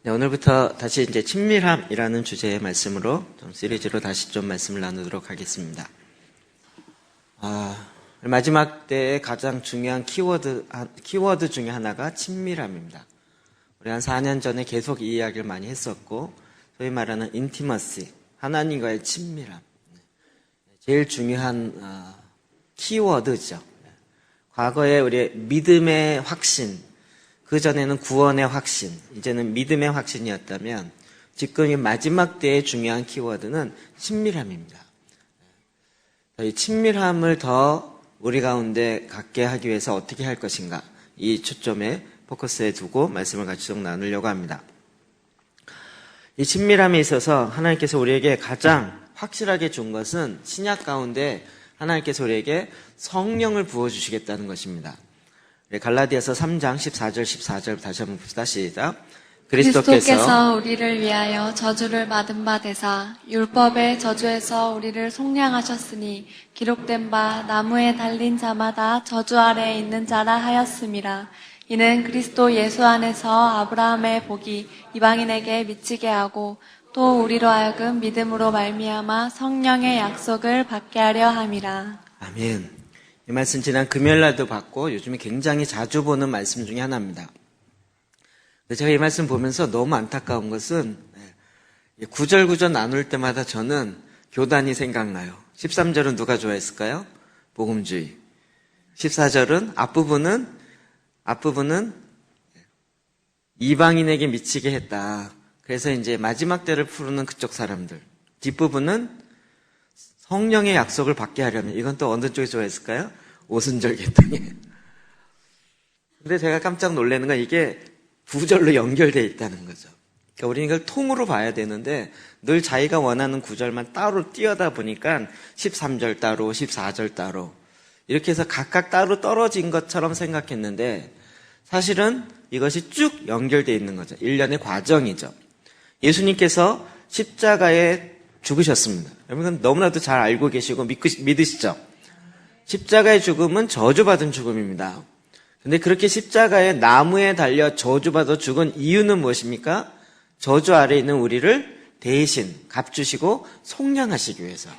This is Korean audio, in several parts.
네, 오늘부터 다시 이제 친밀함이라는 주제의 말씀으로 좀 시리즈로 다시 좀 말씀을 나누도록 하겠습니다. 마지막 때의 가장 중요한 키워드 중에 하나가 친밀함입니다. 우리 한 4년 전에 계속 이 이야기를 많이 했었고, 소위 말하는 인티머시, 하나님과의 친밀함. 제일 중요한 키워드죠. 과거에 우리의 믿음의 확신, 그전에는 구원의 확신, 이제는 믿음의 확신이었다면 지금 이 마지막 때의 중요한 키워드는 친밀함입니다. 이 친밀함을 더 우리 가운데 갖게 하기 위해서 어떻게 할 것인가, 이 초점에 포커스에 두고 말씀을 같이 좀 나누려고 합니다. 이 친밀함에 있어서 하나님께서 우리에게 가장 확실하게 준 것은 신약 가운데 하나님께서 우리에게 성령을 부어주시겠다는 것입니다. 갈라디아서 3장 14절 다시 한번 봅시다. 시작. 그리스도께서 우리를 위하여 저주를 받은 바 되사 율법의 저주에서 우리를 속량하셨으니 기록된 바 나무에 달린 자마다 저주 아래에 있는 자라 하였음이라. 이는 그리스도 예수 안에서 아브라함의 복이 이방인에게 미치게 하고 또 우리로 하여금 믿음으로 말미암아 성령의 약속을 받게 하려 함이라. 아멘. 이 말씀 지난 금요일날도 봤고 요즘에 굉장히 자주 보는 말씀 중에 하나입니다. 제가 이 말씀 보면서 너무 안타까운 것은 구절 나눌 때마다 저는 교단이 생각나요. 13절은 누가 좋아했을까요? 복음주의. 14절은 앞부분은 이방인에게 미치게 했다. 그래서 이제 마지막 때를 푸르는 그쪽 사람들. 뒷부분은 성령의 약속을 받게 하려면, 이건 또 어느 쪽이 좋아했을까요? 오순절 계통에. 근데 제가 깜짝 놀라는 건 이게 구절로 연결되어 있다는 거죠. 그러니까 우리는 이걸 통으로 봐야 되는데 늘 자기가 원하는 구절만 따로 띄어다 보니까 13절 따로, 14절 따로 이렇게 해서 각각 따로 떨어진 것처럼 생각했는데 사실은 이것이 쭉 연결되어 있는 거죠. 일련의 과정이죠. 예수님께서 십자가에 죽으셨습니다. 여러분 너무나도 잘 알고 계시고 믿으시죠? 십자가의 죽음은 저주받은 죽음입니다. 근데 그렇게 십자가에 나무에 달려 저주받아 죽은 이유는 무엇입니까? 저주 아래에 있는 우리를 대신 값주시고 속량하시기 위해서.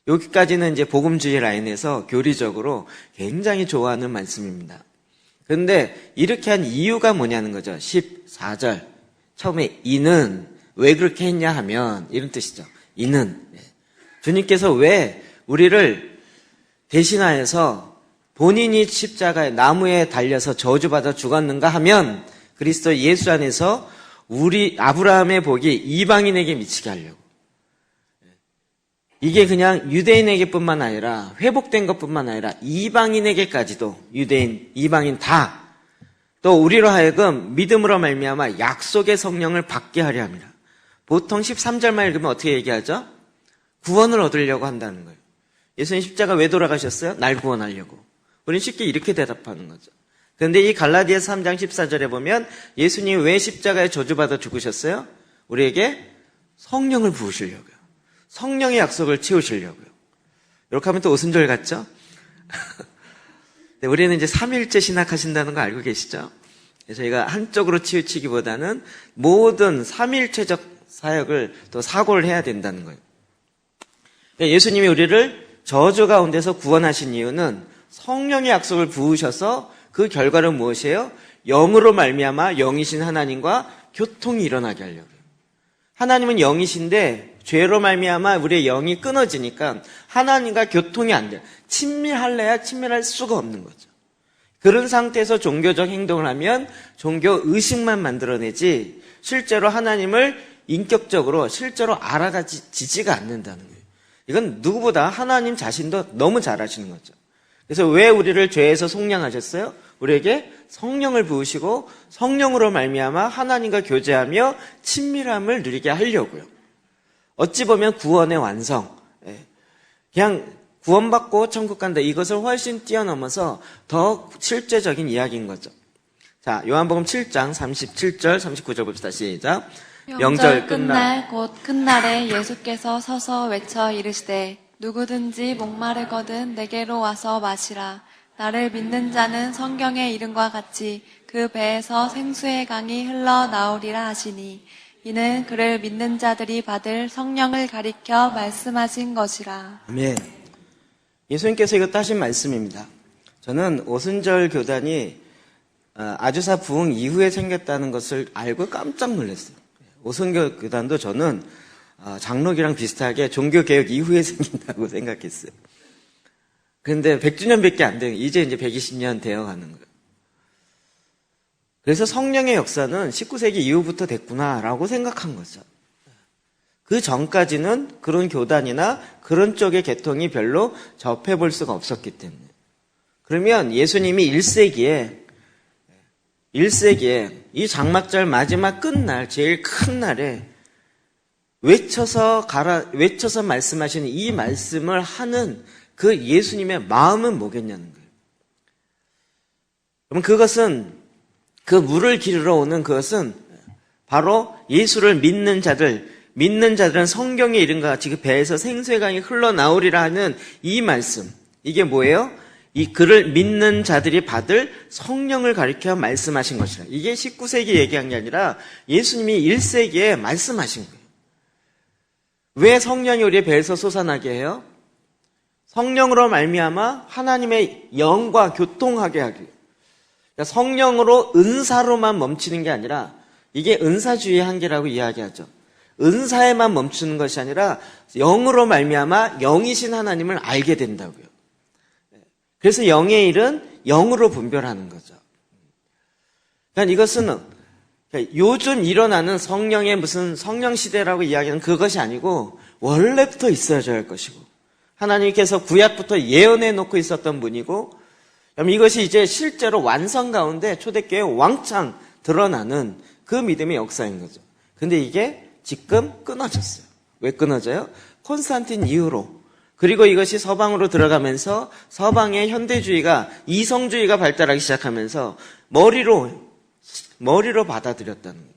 여기까지는 이제 복음주의 라인에서 교리적으로 굉장히 좋아하는 말씀입니다. 그런데 이렇게 한 이유가 뭐냐는 거죠. 14절 처음에 이는 왜 그렇게 했냐 하면 이런 뜻이죠. 이는 주님께서 왜 우리를 대신하여서 본인이 십자가에 나무에 달려서 저주받아 죽었는가 하면 그리스도 예수 안에서 우리 아브라함의 복이 이방인에게 미치게 하려고. 이게 그냥 유대인에게 뿐만 아니라 회복된 것뿐만 아니라 이방인에게까지도, 유대인, 이방인 다 또 우리로 하여금 믿음으로 말미암아 약속의 성령을 받게 하려 합니다. 보통 13절만 읽으면 어떻게 얘기하죠? 구원을 얻으려고 한다는 거예요. 예수님 십자가 왜 돌아가셨어요? 날 구원하려고. 우리는 쉽게 이렇게 대답하는 거죠. 그런데 이 갈라디아서 3장 14절에 보면 예수님이 왜 십자가에 저주받아 죽으셨어요? 우리에게 성령을 부으시려고요. 성령의 약속을 채우시려고요. 이렇게 하면 또 오순절 같죠? 우리는 이제 삼일째 신학하신다는 거 알고 계시죠? 저희가 한쪽으로 치우치기보다는 모든 삼일체적 사역을 또 사고를 해야 된다는 거예요. 예수님이 우리를 저주 가운데서 구원하신 이유는 성령의 약속을 부으셔서 그 결과는 무엇이에요? 영으로 말미암아 영이신 하나님과 교통이 일어나게 하려고요. 하나님은 영이신데 죄로 말미암아 우리의 영이 끊어지니까 하나님과 교통이 안 돼요. 친밀할래야 친밀할 수가 없는 거죠. 그런 상태에서 종교적 행동을 하면 종교 의식만 만들어내지 실제로 하나님을 인격적으로 실제로 알아가지지가 않는다는 거예요. 이건 누구보다 하나님 자신도 너무 잘 아시는 거죠. 그래서 왜 우리를 죄에서 속량하셨어요? 우리에게 성령을 부으시고 성령으로 말미암아 하나님과 교제하며 친밀함을 누리게 하려고요. 어찌 보면 구원의 완성, 그냥 구원받고 천국 간다, 이것을 훨씬 뛰어넘어서 더 실제적인 이야기인 거죠. 자, 요한복음 7장 37절 39절 봅시다. 시작. 명절 끝날 곧 끝날에 예수께서 서서 외쳐 이르시되 누구든지 목마르거든 내게로 와서 마시라. 나를 믿는 자는 성경의 이름과 같이 그 그 배에서 생수의 강이 흘러나오리라 하시니 이는 그를 믿는 자들이 받을 성령을 가리켜 말씀하신 것이라. 아멘. 예수님께서 이거 따신 말씀입니다. 저는 오순절 교단이 아주사 부흥 이후에 생겼다는 것을 알고 깜짝 놀랐어요. 오순절 교단도 저는 장로교랑 비슷하게 종교개혁 이후에 생긴다고 생각했어요. 그런데 100주년밖에 안 돼요. 이제 120년 되어가는 거예요. 그래서 성령의 역사는 19세기 이후부터 됐구나라고 생각한 거죠. 그 전까지는 그런 교단이나 그런 쪽의 계통이 별로 접해볼 수가 없었기 때문에. 그러면 예수님이 1세기에 이 장막절 마지막 끝날, 제일 큰 날에 외쳐서 말씀하시는 이 말씀을 하는 그 예수님의 마음은 뭐겠냐는 거예요. 그럼 그것은, 그 물을 기르러 오는 그것은 바로 예수를 믿는 자들은 성경에 이른 것 같이 그 배에서 생수의 강이 흘러나오리라 하는 이 말씀. 이게 뭐예요? 이 그를 믿는 자들이 받을 성령을 가리켜 말씀하신 것이라. 이게 19세기 얘기한 게 아니라 예수님이 1세기에 말씀하신 거예요. 왜 성령이 우리의 배에서 솟아나게 해요? 성령으로 말미암아 하나님의 영과 교통하게 하기. 그러니까 성령으로 은사로만 멈추는 게 아니라 이게 은사주의의 한계라고 이야기하죠. 은사에만 멈추는 것이 아니라 영으로 말미암아 영이신 하나님을 알게 된다고요. 그래서 영의 일은 영으로 분별하는 거죠. 그러니까 이것은 요즘 일어나는 성령의 무슨 성령 시대라고 이야기하는 그것이 아니고 원래부터 있어져야 할 것이고 하나님께서 구약부터 예언해 놓고 있었던 분이고 그럼 이것이 이제 실제로 완성 가운데 초대교회에 왕창 드러나는 그 믿음의 역사인 거죠. 근데 이게 지금 끊어졌어요. 왜 끊어져요? 콘스탄틴 이후로. 그리고 이것이 서방으로 들어가면서 서방의 현대주의가 이성주의가 발달하기 시작하면서 머리로 받아들였다는 거예요.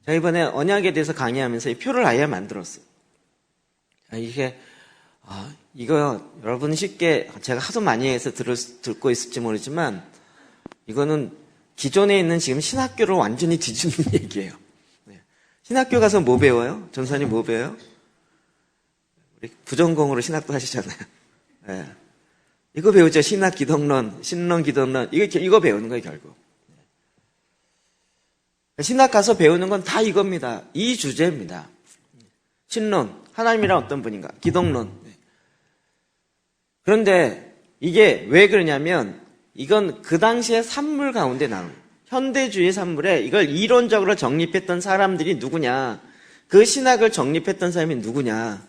자, 이번에 언약에 대해서 강의하면서 이 표를 아예 만들었어요. 이거 여러분 쉽게 제가 하도 많이 해서 듣고 있을지 모르지만 이거는 기존에 있는 지금 신학교를 완전히 뒤집는 얘기예요. 신학교 가서 뭐 배워요? 전사님 뭐 배워요? 우리 부전공으로 신학도 하시잖아요. 네. 이거 배우죠. 신학 기독론, 신론 기독론. 이거 배우는 거예요, 결국. 신학 가서 배우는 건 다 이겁니다. 이 주제입니다. 신론, 하나님이란 어떤 분인가? 기독론. 그런데 이게 왜 그러냐면 이건 그 당시의 산물 가운데 나온 현대주의 산물에 이걸 이론적으로 정립했던 사람들이 누구냐? 그 신학을 정립했던 사람이 누구냐?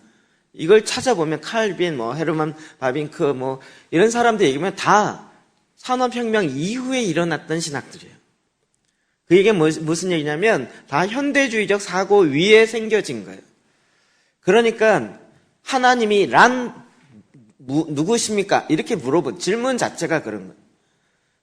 이걸 찾아보면 칼빈, 헤르만 바빙크, 이런 사람들 얘기하면 다 산업혁명 이후에 일어났던 신학들이에요. 그 얘기는 무슨 얘기냐면 다 현대주의적 사고 위에 생겨진 거예요. 그러니까 하나님이 누구십니까? 이렇게 물어본 질문 자체가 그런 거예요.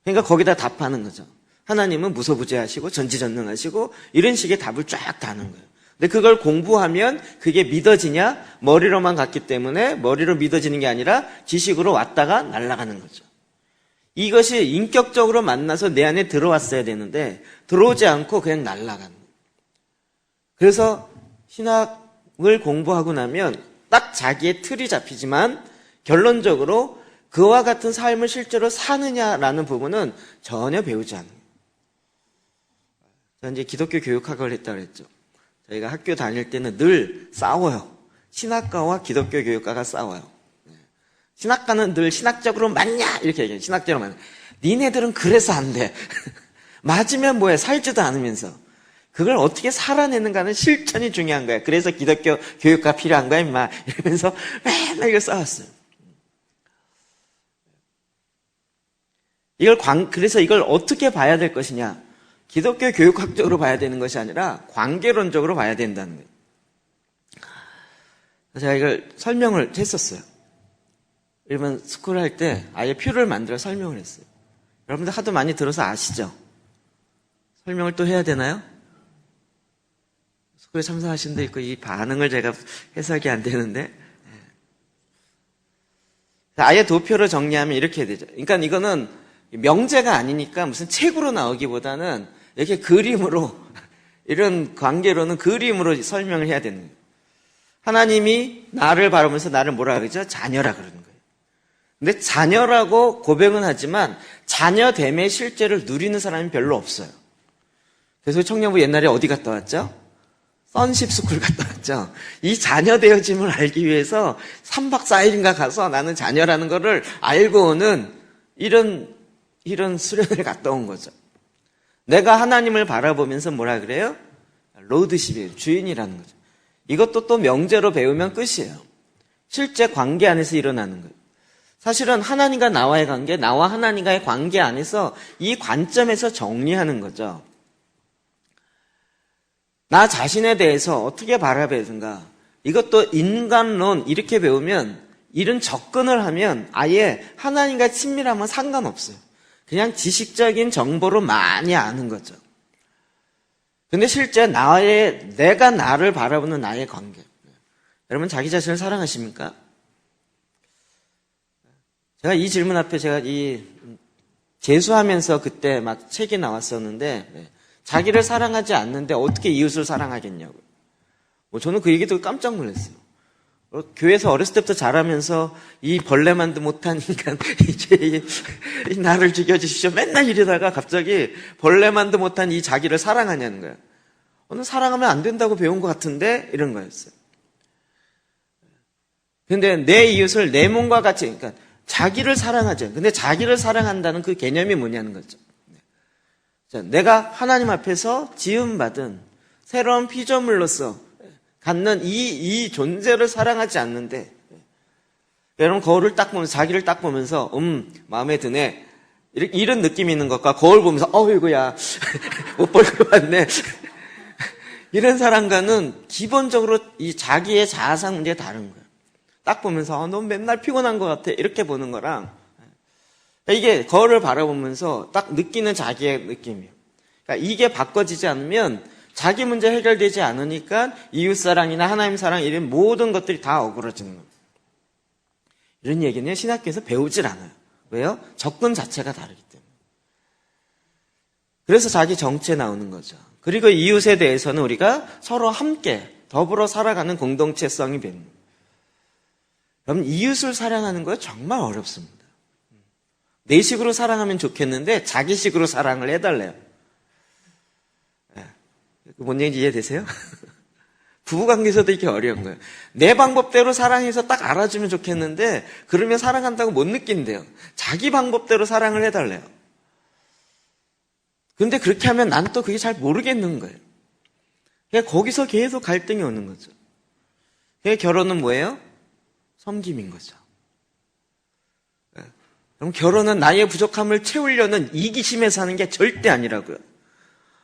그러니까 거기다 답하는 거죠. 하나님은 무소부재하시고 전지전능하시고 이런 식의 답을 쫙 다는 거예요. 근데 그걸 공부하면 그게 믿어지냐? 머리로만 갔기 때문에 머리로 믿어지는 게 아니라 지식으로 왔다가 날아가는 거죠. 이것이 인격적으로 만나서 내 안에 들어왔어야 되는데 들어오지 않고 그냥 날아가는 거예요. 그래서 신학을 공부하고 나면 딱 자기의 틀이 잡히지만 결론적으로 그와 같은 삶을 실제로 사느냐라는 부분은 전혀 배우지 않는 거예요. 저는 이제 기독교 교육학을 했다고 했죠. 저희가 학교 다닐 때는 늘 싸워요. 신학과와 기독교 교육과가 싸워요. 신학과는 늘 신학적으로 맞냐? 이렇게 얘기해요. 신학적으로 맞냐? 니네들은 그래서 안 돼. 맞으면 뭐해? 살지도 않으면서. 그걸 어떻게 살아내는가는 실천이 중요한 거야. 그래서 기독교 교육과 필요한 거야, 임마. 이러면서 맨날 이거 싸웠어요. 그래서 이걸 어떻게 봐야 될 것이냐? 기독교 교육학적으로 봐야 되는 것이 아니라 관계론적으로 봐야 된다는 거예요. 제가 이걸 설명을 했었어요. 일본 스쿨 할 때 아예 표를 만들어 설명을 했어요. 여러분들 하도 많이 들어서 아시죠? 설명을 또 해야 되나요? 스쿨에 참석하신 데 있고 이 반응을 제가 해석이 안 되는데 아예 도표로 정리하면 이렇게 되죠. 그러니까 이거는 명제가 아니니까 무슨 책으로 나오기보다는 이렇게 그림으로, 이런 관계로는 그림으로 설명을 해야 되는 거예요. 하나님이 나를 바라보면서 나를 뭐라 그러죠? 자녀라 그러는 거예요. 근데 자녀라고 고백은 하지만 자녀됨의 실제를 누리는 사람이 별로 없어요. 그래서 청년부 옛날에 어디 갔다 왔죠? 선십 스쿨 갔다 왔죠. 이 자녀 되어짐을 알기 위해서 3박 4일인가 가서 나는 자녀라는 거를 알고 오는 이런 수련을 갔다 온 거죠. 내가 하나님을 바라보면서 뭐라 그래요? 로드십이에요. 주인이라는 거죠. 이것도 또 명제로 배우면 끝이에요. 실제 관계 안에서 일어나는 거예요. 사실은 하나님과 나와의 관계, 나와 하나님과의 관계 안에서 이 관점에서 정리하는 거죠. 나 자신에 대해서 어떻게 바라봐야 되는가? 이것도 인간론 이렇게 배우면, 이런 접근을 하면 아예 하나님과 친밀하면 상관없어요. 그냥 지식적인 정보로 많이 아는 거죠. 근데 실제 내가 나를 바라보는 나의 관계. 여러분 자기 자신을 사랑하십니까? 제가 이 질문 앞에 제가 재수하면서 그때 막 책이 나왔었는데, 자기를 사랑하지 않는데 어떻게 이웃을 사랑하겠냐고요. 저는 그 얘기 듣고 깜짝 놀랐어요. 교회에서 어렸을 때부터 자라면서 이 벌레만도 못한 인간, 이제 나를 죽여주시죠. 맨날 이러다가 갑자기 벌레만도 못한 이 자기를 사랑하냐는 거예요. 오늘 사랑하면 안 된다고 배운 것 같은데 이런 거였어요. 근데 내 이웃을 내 몸과 같이, 그러니까 자기를 사랑하죠. 근데 자기를 사랑한다는 그 개념이 뭐냐는 거죠. 내가 하나님 앞에서 지음받은 새로운 피조물로서 갖는 이 존재를 사랑하지 않는데, 여러분 거울을 딱 보면서, 자기를 딱 보면서 마음에 드네, 이런 느낌이 있는 것과 거울 보면서 어이구야 못 볼 것 같네 이런 사람과는 기본적으로 이 자기의 자아상 문제가 다른 거예요. 딱 보면서 너 맨날 피곤한 것 같아 이렇게 보는 거랑, 이게 거울을 바라보면서 딱 느끼는 자기의 느낌이에요. 그러니까 이게 바꿔지지 않으면 자기 문제 해결되지 않으니까 이웃사랑이나 하나님 사랑 이런 모든 것들이 다 어그러지는 거예요. 이런 얘기는 신학교에서 배우질 않아요. 왜요? 접근 자체가 다르기 때문에. 그래서 자기 정체에 나오는 거죠. 그리고 이웃에 대해서는 우리가 서로 함께 더불어 살아가는 공동체성이 되는 거예요. 여러분 이웃을 사랑하는 거 정말 어렵습니다. 내 식으로 사랑하면 좋겠는데 자기 식으로 사랑을 해달래요. 뭔 얘기인지 이해되세요? 부부관계에서도 이렇게 어려운 거예요. 내 방법대로 사랑해서 딱 알아주면 좋겠는데 그러면 사랑한다고 못 느낀대요. 자기 방법대로 사랑을 해달래요. 근데 그렇게 하면 난 또 그게 잘 모르겠는 거예요. 그러니까 거기서 계속 갈등이 오는 거죠. 그러니까 결혼은 뭐예요? 섬김인 거죠. 그럼 결혼은 나의 부족함을 채우려는 이기심에서 하는 게 절대 아니라고요.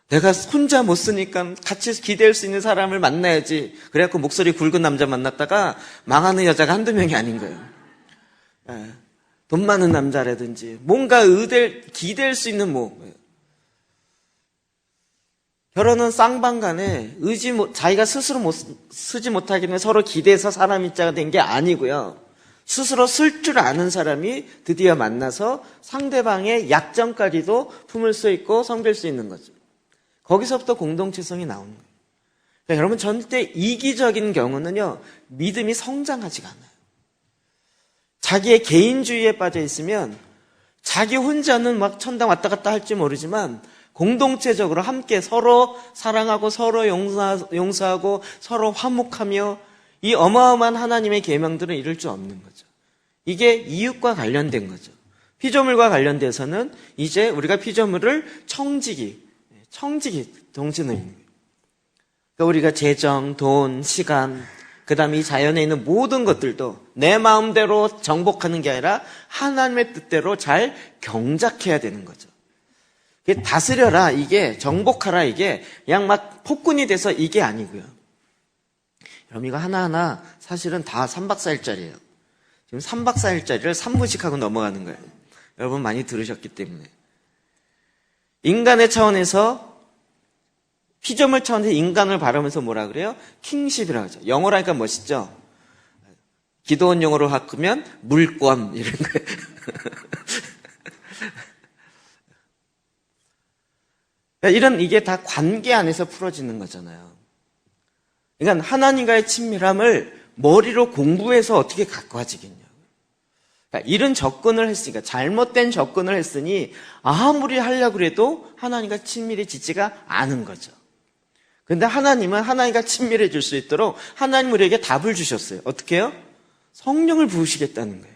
내가 혼자 못 쓰니까 같이 기댈 수 있는 사람을 만나야지. 그래갖고 목소리 굵은 남자 만났다가 망하는 여자가 한두 명이 아닌 거예요. 돈 많은 남자라든지 뭔가 기댈 수 있는 결혼은 쌍방간에 자기가 스스로 쓰지 못하기 때문에 서로 기대서 사람 입자가 된 게 아니고요. 스스로 쓸 줄 아는 사람이 드디어 만나서 상대방의 약점까지도 품을 수 있고 섬길 수 있는 거죠. 거기서부터 공동체성이 나오는 거예요. 그러니까 여러분 절대 이기적인 경우는요, 믿음이 성장하지가 않아요. 자기의 개인주의에 빠져 있으면 자기 혼자는 막 천당 왔다 갔다 할지 모르지만 공동체적으로 함께 서로 사랑하고 서로 용서하고 서로 화목하며 이 어마어마한 하나님의 계명들은 이룰 수 없는 거죠. 이게 이웃과 관련된 거죠. 피조물과 관련돼서는 이제 우리가 피조물을 청지기 동진의입니다. 그러니까 우리가 재정, 돈, 시간, 그 다음에 이 자연에 있는 모든 것들도 내 마음대로 정복하는 게 아니라 하나님의 뜻대로 잘 경작해야 되는 거죠. 다스려라, 이게 정복하라, 이게 그냥 막 폭군이 돼서 이게 아니고요. 여러분 이거 하나하나 사실은 다 3박 4일짜리예요. 지금 3박 4일짜리를 3분씩 하고 넘어가는 거예요. 여러분 많이 들으셨기 때문에. 인간의 차원에서, 피조물 차원에서 인간을 바라면서 뭐라 그래요? 킹십이라고 하죠. 영어로 하니까 멋있죠? 기도원 용어로 바꾸면 물권 이런 거예요. 이게 다 관계 안에서 풀어지는 거잖아요. 그러니까 하나님과의 친밀함을 머리로 공부해서 어떻게 갖고 가지겠냐. 그러니까 이런 접근을 했으니까, 잘못된 접근을 했으니 아무리 하려고 해도 하나님과 친밀해지지가 않은 거죠. 그런데 하나님은 하나님과 친밀해질 수 있도록 하나님 우리에게 답을 주셨어요. 어떻게 해요? 성령을 부으시겠다는 거예요.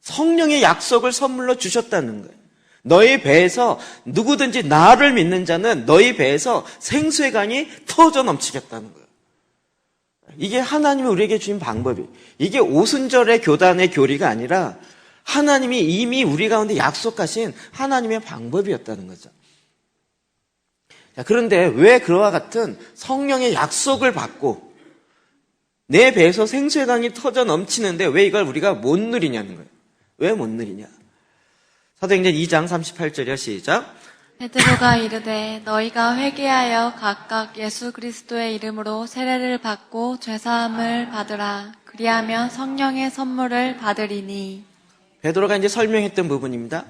성령의 약속을 선물로 주셨다는 거예요. 너희 배에서 누구든지 나를 믿는 자는 너희 배에서 생수의 강이 터져 넘치겠다는 거예요. 이게 하나님이 우리에게 주신 방법이에요. 이게 오순절의 교단의 교리가 아니라 하나님이 이미 우리 가운데 약속하신 하나님의 방법이었다는 거죠. 자, 그런데 왜 그와 같은 성령의 약속을 받고 내 배에서 생수의 강이 터져 넘치는데 왜 이걸 우리가 못 누리냐는 거예요. 왜 못 누리냐. 사도행전 2장 38절이요. 시작. 베드로가 이르되 너희가 회개하여 각각 예수 그리스도의 이름으로 세례를 받고 죄사함을 받으라. 그리하면 성령의 선물을 받으리니. 베드로가 이제 설명했던 부분입니다.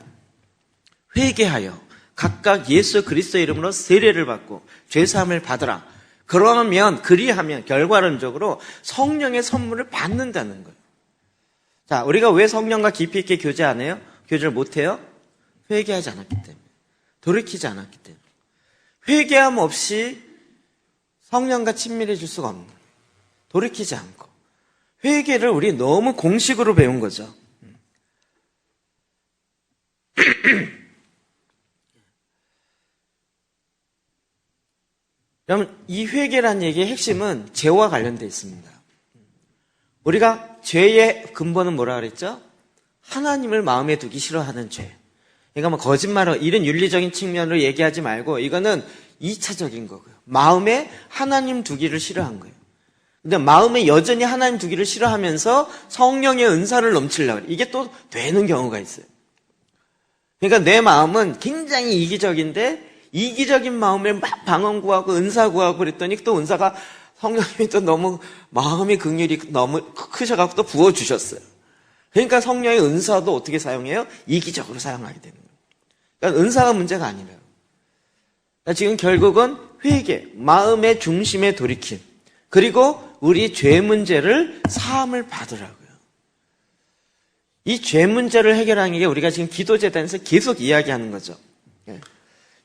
회개하여 각각 예수 그리스도의 이름으로 세례를 받고 죄사함을 받으라. 그리하면 결과론적으로 성령의 선물을 받는다는 거예요. 자, 우리가 왜 성령과 깊이 있게 교제 안 해요? 교제를 못 해요? 회개하지 않았기 때문에. 돌이키지 않았기 때문에. 회개함 없이 성령과 친밀해질 수가 없는 거예요. 돌이키지 않고. 회개를 우리 너무 공식으로 배운 거죠. 그러면 이 회개라는 얘기의 핵심은 죄와 관련되어 있습니다. 우리가 죄의 근본은 뭐라 그랬죠? 하나님을 마음에 두기 싫어하는 죄. 그러니까 뭐 거짓말로 이런 윤리적인 측면으로 얘기하지 말고 이거는 2차적인 거고요. 마음에 하나님 두기를 싫어한 거예요. 근데 마음에 여전히 하나님 두기를 싫어하면서 성령의 은사를 넘치려고 해요. 이게 또 되는 경우가 있어요. 그러니까 내 마음은 굉장히 이기적인데 이기적인 마음에 막 방언 구하고 은사 구하고 그랬더니 또 은사가 성령님이 또 너무 마음의 긍휼이 너무 크셔갖고 또 부어주셨어요. 그러니까 성령의 은사도 어떻게 사용해요? 이기적으로 사용하게 되는 거예요. 그러니까 은사가 문제가 아니라요. 그러니까 지금 결국은 회개, 마음의 중심에 돌이킴, 그리고 우리 죄 문제를 사함을 받으라고요. 이 죄 문제를 해결하는 게 우리가 지금 기도재단에서 계속 이야기하는 거죠.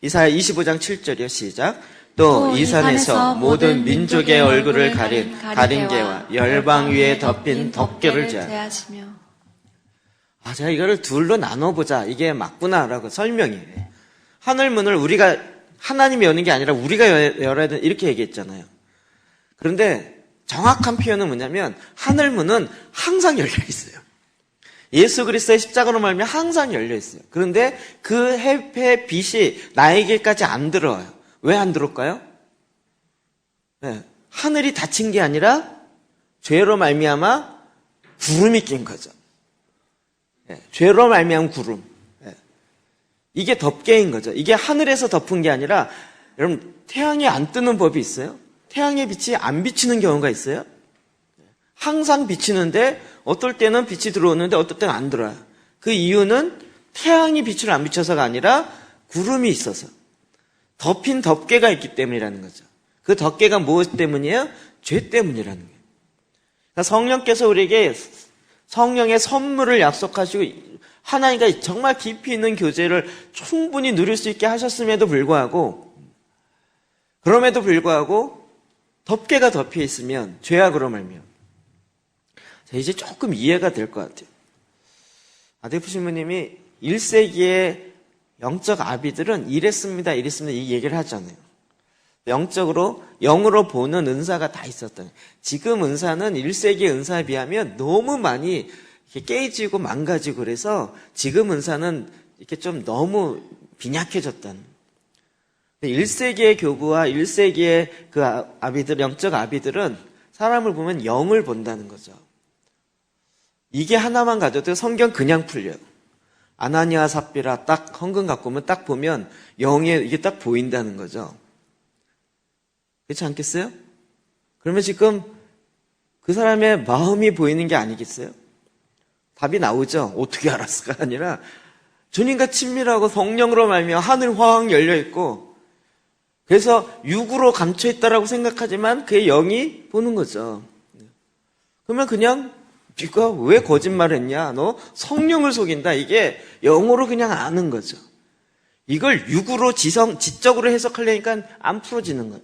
이사야 25장 7절이요. 시작. 또 이 산에서 모든 민족의 얼굴을 가린 가린개와 열방 위에 덮인 덮개를 제하시며. 제가 이거를 둘로 나눠보자. 이게 맞구나라고 설명이에요. 하늘문을 우리가 하나님이 여는 게 아니라 우리가 열어야 된다 이렇게 얘기했잖아요. 그런데 정확한 표현은 뭐냐면 하늘문은 항상 열려 있어요. 예수 그리스도의 십자가로 말미암아 항상 열려 있어요. 그런데 그 햇의 빛이 나에게까지 안 들어와요. 왜 안 들어올까요? 네, 하늘이 닫힌 게 아니라 죄로 말미암아 구름이 낀 거죠. 네, 죄로 말미암은 구름. 네, 이게 덮개인 거죠. 이게 하늘에서 덮은 게 아니라 여러분 태양이 안 뜨는 법이 있어요? 태양의 빛이 안 비치는 경우가 있어요? 항상 비치는데 어떨 때는 빛이 들어오는데 어떨 때는 안 들어와요. 그 이유는 태양이 빛을 안 비춰서가 아니라 구름이 있어서 덮인 덮개가 있기 때문이라는 거죠. 그 덮개가 무엇 때문이에요? 죄 때문이라는 거예요. 그러니까 성령께서 우리에게 성령의 선물을 약속하시고 하나님과 정말 깊이 있는 교제를 충분히 누릴 수 있게 하셨음에도 불구하고 덮개가 덮여 있으면 죄악으로 말미암아. 자, 이제 조금 이해가 될 것 같아요. 아데프 신부님이 1세기의 영적 아비들은 이랬습니다 이 얘기를 하잖아요. 영적으로 영으로 보는 은사가 다 있었던. 지금 은사는 1세기의 은사에 비하면 너무 많이 이렇게 깨지고 망가지고 그래서 지금 은사는 이렇게 좀 너무 빈약해졌다는. 1세기의 교구와 1세기의 그 아비들, 영적 아비들은 사람을 보면 영을 본다는 거죠. 이게 하나만 가져도 성경 그냥 풀려요. 아나니아 삽비라 딱 헌금 갖고 오면 딱 보면 영에 이게 딱 보인다는 거죠. 그렇지 않겠어요? 그러면 지금 그 사람의 마음이 보이는 게 아니겠어요? 답이 나오죠. 어떻게 알았을까 아니라 주님과 친밀하고 성령으로 말미암아 하늘 화학 열려 있고 그래서 육으로 감춰있다라고 생각하지만 그의 영이 보는 거죠. 그러면 그냥 네가 왜 거짓말했냐? 너 성령을 속인다. 이게 영어로 그냥 아는 거죠. 이걸 육으로 지적으로 해석하려니까 안 풀어지는 거예요.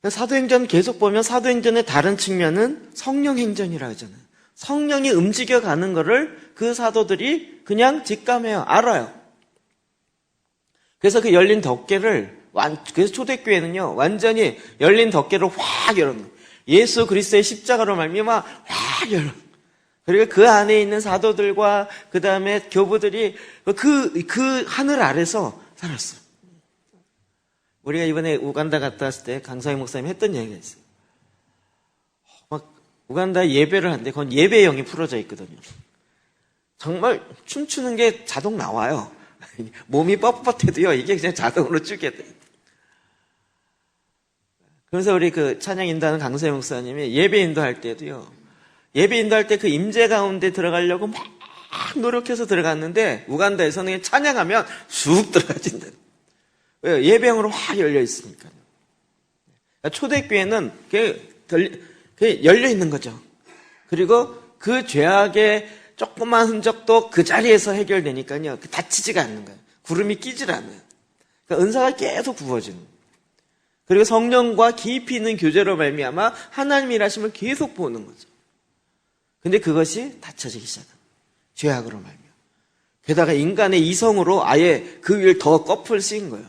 사도행전 계속 보면 사도행전의 다른 측면은 성령행전이라고 하잖아요. 성령이 움직여가는 거를 그 사도들이 그냥 직감해요. 알아요. 그래서 그 열린 덮개를, 그래서 초대교회는요, 완전히 열린 덮개를 확 열어놓은 거예요. 예수 그리스도의 십자가로 말미암아 확 열어. 그리고 그 안에 있는 사도들과 그 다음에 교부들이 그 하늘 아래서 살았어요. 우리가 이번에 우간다 갔다 왔을 때 강사희 목사님 했던 얘기가 있어요. 막 우간다 예배를 하는데 그건 예배영이 풀어져 있거든요. 정말 춤추는 게 자동 나와요. 몸이 뻣뻣해도요, 이게 그냥 자동으로 추게 돼요. 그래서 우리 그 찬양 인도하는 강사희 목사님이 예배 인도할 때도요, 예배 인도할 때 그 임재 가운데 들어가려고 막 노력해서 들어갔는데 우간다에서는 찬양하면 쑥 들어가진다. 왜요? 예배형으로 확 열려 있으니까요. 초대교회는 그게 열려 있는 거죠. 그리고 그 죄악의 조그만 흔적도 그 자리에서 해결되니까요. 다치지가 않는 거예요. 구름이 끼질 않아요. 그러니까 은사가 계속 부어지는 거예요. 그리고 성령과 깊이 있는 교제로 말미암아 하나님의 일하심을 계속 보는 거죠. 근데 그것이 닫혀지기 시작합니다. 죄악으로 말미암아. 게다가 인간의 이성으로 아예 그 위를 더 껍을 씌인 거예요.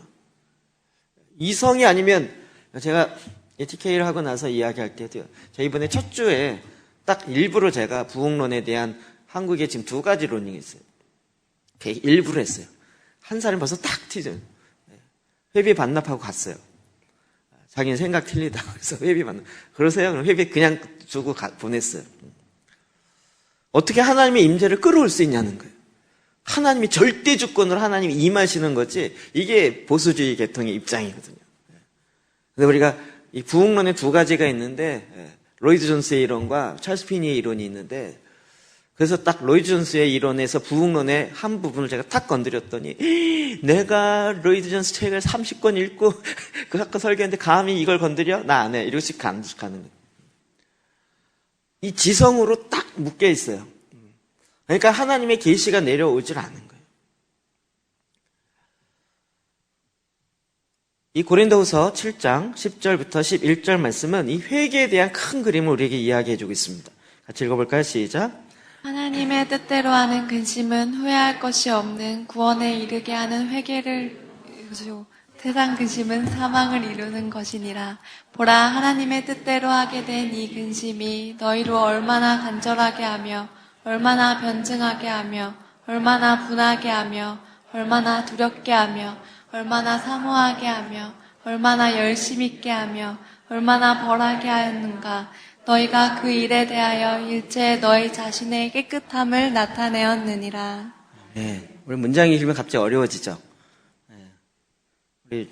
이성이 아니면, 제가 TK를 하고 나서 이야기할 때도요, 제가 이번에 첫 주에 딱 일부러 제가 부흥론에 대한 한국에 지금 두 가지 논의가 있어요. 일부러 했어요. 한 사람이 벌써 딱 튀죠. 회비 반납하고 갔어요. 자기는 생각 틀리다. 그래서 회비 반납. 그러세요? 그럼 회비 그냥 주고 보냈어요. 어떻게 하나님의 임재를 끌어올 수 있냐는 거예요. 하나님이 절대 주권으로 하나님이 임하시는 거지, 이게 보수주의 계통의 입장이거든요. 근데 우리가 이 부흥론에 두 가지가 있는데, 로이드 존스의 이론과 찰스 피니의 이론이 있는데, 그래서 딱 로이드 존스의 이론에서 부흥론의 한 부분을 제가 탁 건드렸더니, 내가 로이드 존스 책을 30권 읽고 그 학과 설교했는데 감히 이걸 건드려? 나 안 해. 이러씩 가는 거예요. 이 지성으로 딱 묶여 있어요. 그러니까 하나님의 계시가 내려오질 않은 거예요. 이 고린도후서 7장 10절부터 11절 말씀은 이 회개에 대한 큰 그림을 우리에게 이야기해주고 있습니다. 같이 읽어볼까요? 시작. 하나님의 뜻대로 하는 근심은 후회할 것이 없는 구원에 이르게 하는 회개를 이루죠. 세상 근심은 사망을 이루는 것이니라. 보라, 하나님의 뜻대로 하게 된 이 근심이 너희로 얼마나 간절하게 하며 얼마나 변증하게 하며 얼마나 분하게 하며 얼마나 두렵게 하며 얼마나 사모하게 하며 얼마나 열심 있게 하며 얼마나 벌하게 하였는가. 너희가 그 일에 대하여 일체의 너희 자신의 깨끗함을 나타내었느니라. 네, 우리 문장 읽으면 갑자기 어려워지죠. 네.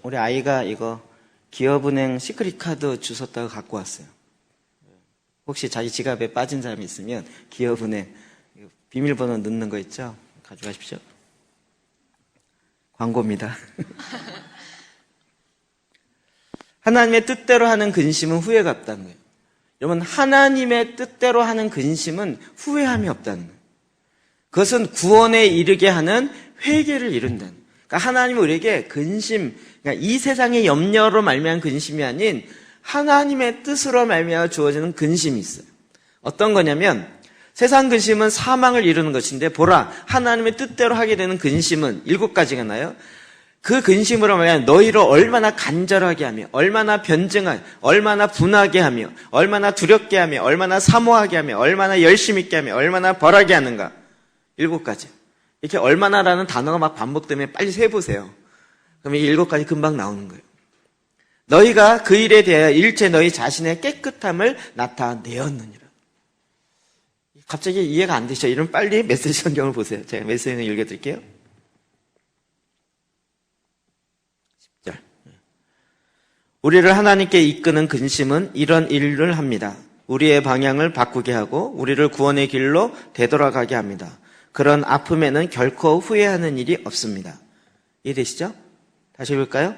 우리 아이가 이거 기업은행 시크릿 카드 주웠다고 갖고 왔어요. 혹시 자기 지갑에 빠진 사람이 있으면 기업은행 비밀번호 넣는 거 있죠? 가져가십시오. 광고입니다. 하나님의 뜻대로 하는 근심은 후회가 없다는 거예요. 여러분, 하나님의 뜻대로 하는 근심은 후회함이 없다는 거예요. 그것은 구원에 이르게 하는 회개를 이룬다는 거예요. 그러니까 하나님은 우리에게 근심, 그러니까 이 세상의 염려로 말미암은 근심이 아닌 하나님의 뜻으로 말미암아 주어지는 근심이 있어요. 어떤 거냐면 세상 근심은 사망을 이루는 것인데, 보라, 하나님의 뜻대로 하게 되는 근심은 7가지가 나요. 그 근심으로 말하면 너희를 얼마나 간절하게 하며 얼마나 변증하게, 얼마나 분하게 하며 얼마나 두렵게 하며 얼마나 사모하게 하며 얼마나 열심 있게 하며 얼마나 벌하게 하는가. 7가지. 이렇게 얼마나라는 단어가 막 반복되면 빨리 세보세요. 그러면 7가지 금방 나오는 거예요. 너희가 그 일에 대하여 일체 너희 자신의 깨끗함을 나타내었느니라. 갑자기 이해가 안 되시죠? 이러면 빨리 메시지 성경을 보세요. 제가 메시지 성경 읽어드릴게요. 10절. 우리를 하나님께 이끄는 근심은 이런 일을 합니다. 우리의 방향을 바꾸게 하고 우리를 구원의 길로 되돌아가게 합니다. 그런 아픔에는 결코 후회하는 일이 없습니다. 이해되시죠? 다시 볼까요?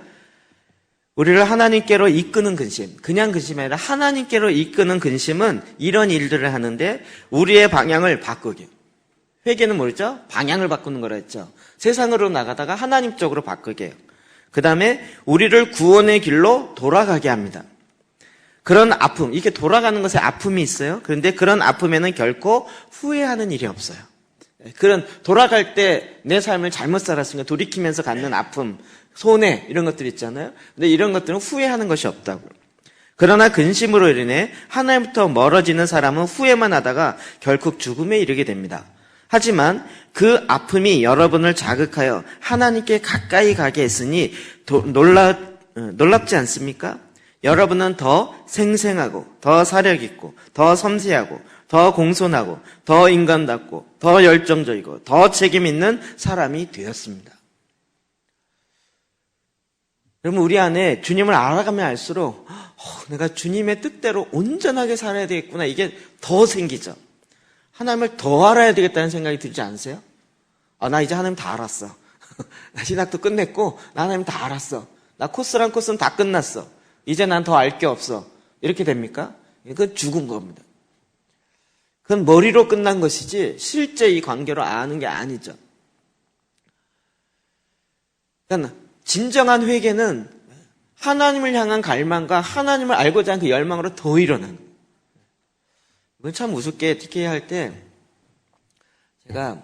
우리를 하나님께로 이끄는 근심, 그냥 근심이 아니라 하나님께로 이끄는 근심은 이런 일들을 하는데 우리의 방향을 바꾸게. 회개는 뭐였죠? 방향을 바꾸는 거라 했죠. 세상으로 나가다가 하나님 쪽으로 바꾸게 해요. 그 다음에 우리를 구원의 길로 돌아가게 합니다. 그런 아픔, 이게 돌아가는 것에 아픔이 있어요. 그런데 그런 아픔에는 결코 후회하는 일이 없어요. 그런 돌아갈 때 내 삶을 잘못 살았으니까 돌이키면서 갖는 아픔, 손해 이런 것들 있잖아요. 근데 이런 것들은 후회하는 것이 없다고요. 그러나 근심으로 인해 하나님부터 멀어지는 사람은 후회만 하다가 결국 죽음에 이르게 됩니다. 하지만 그 아픔이 여러분을 자극하여 하나님께 가까이 가게 했으니 놀랍지 않습니까? 여러분은 더 생생하고 더 사력있고 더 섬세하고 더 공손하고 더 인간답고 더 열정적이고 더 책임있는 사람이 되었습니다. 그러면 우리 안에 주님을 알아가면 알수록 내가 주님의 뜻대로 온전하게 살아야 되겠구나, 이게 더 생기죠. 하나님을 더 알아야 되겠다는 생각이 들지 않으세요? 나 이제 하나님 다 알았어. 나 신학도 끝냈고 나 하나님 다 알았어. 나 코스랑 코스는 다 끝났어. 이제 난 더 알 게 없어. 이렇게 됩니까? 그건 죽은 겁니다. 그건 머리로 끝난 것이지 실제 이 관계로 아는 게 아니죠. 그러니까 진정한 회개는 하나님을 향한 갈망과 하나님을 알고자 하는 그 열망으로 더 일어나는 거예요. 이건 참 우습게 TK 할 때 제가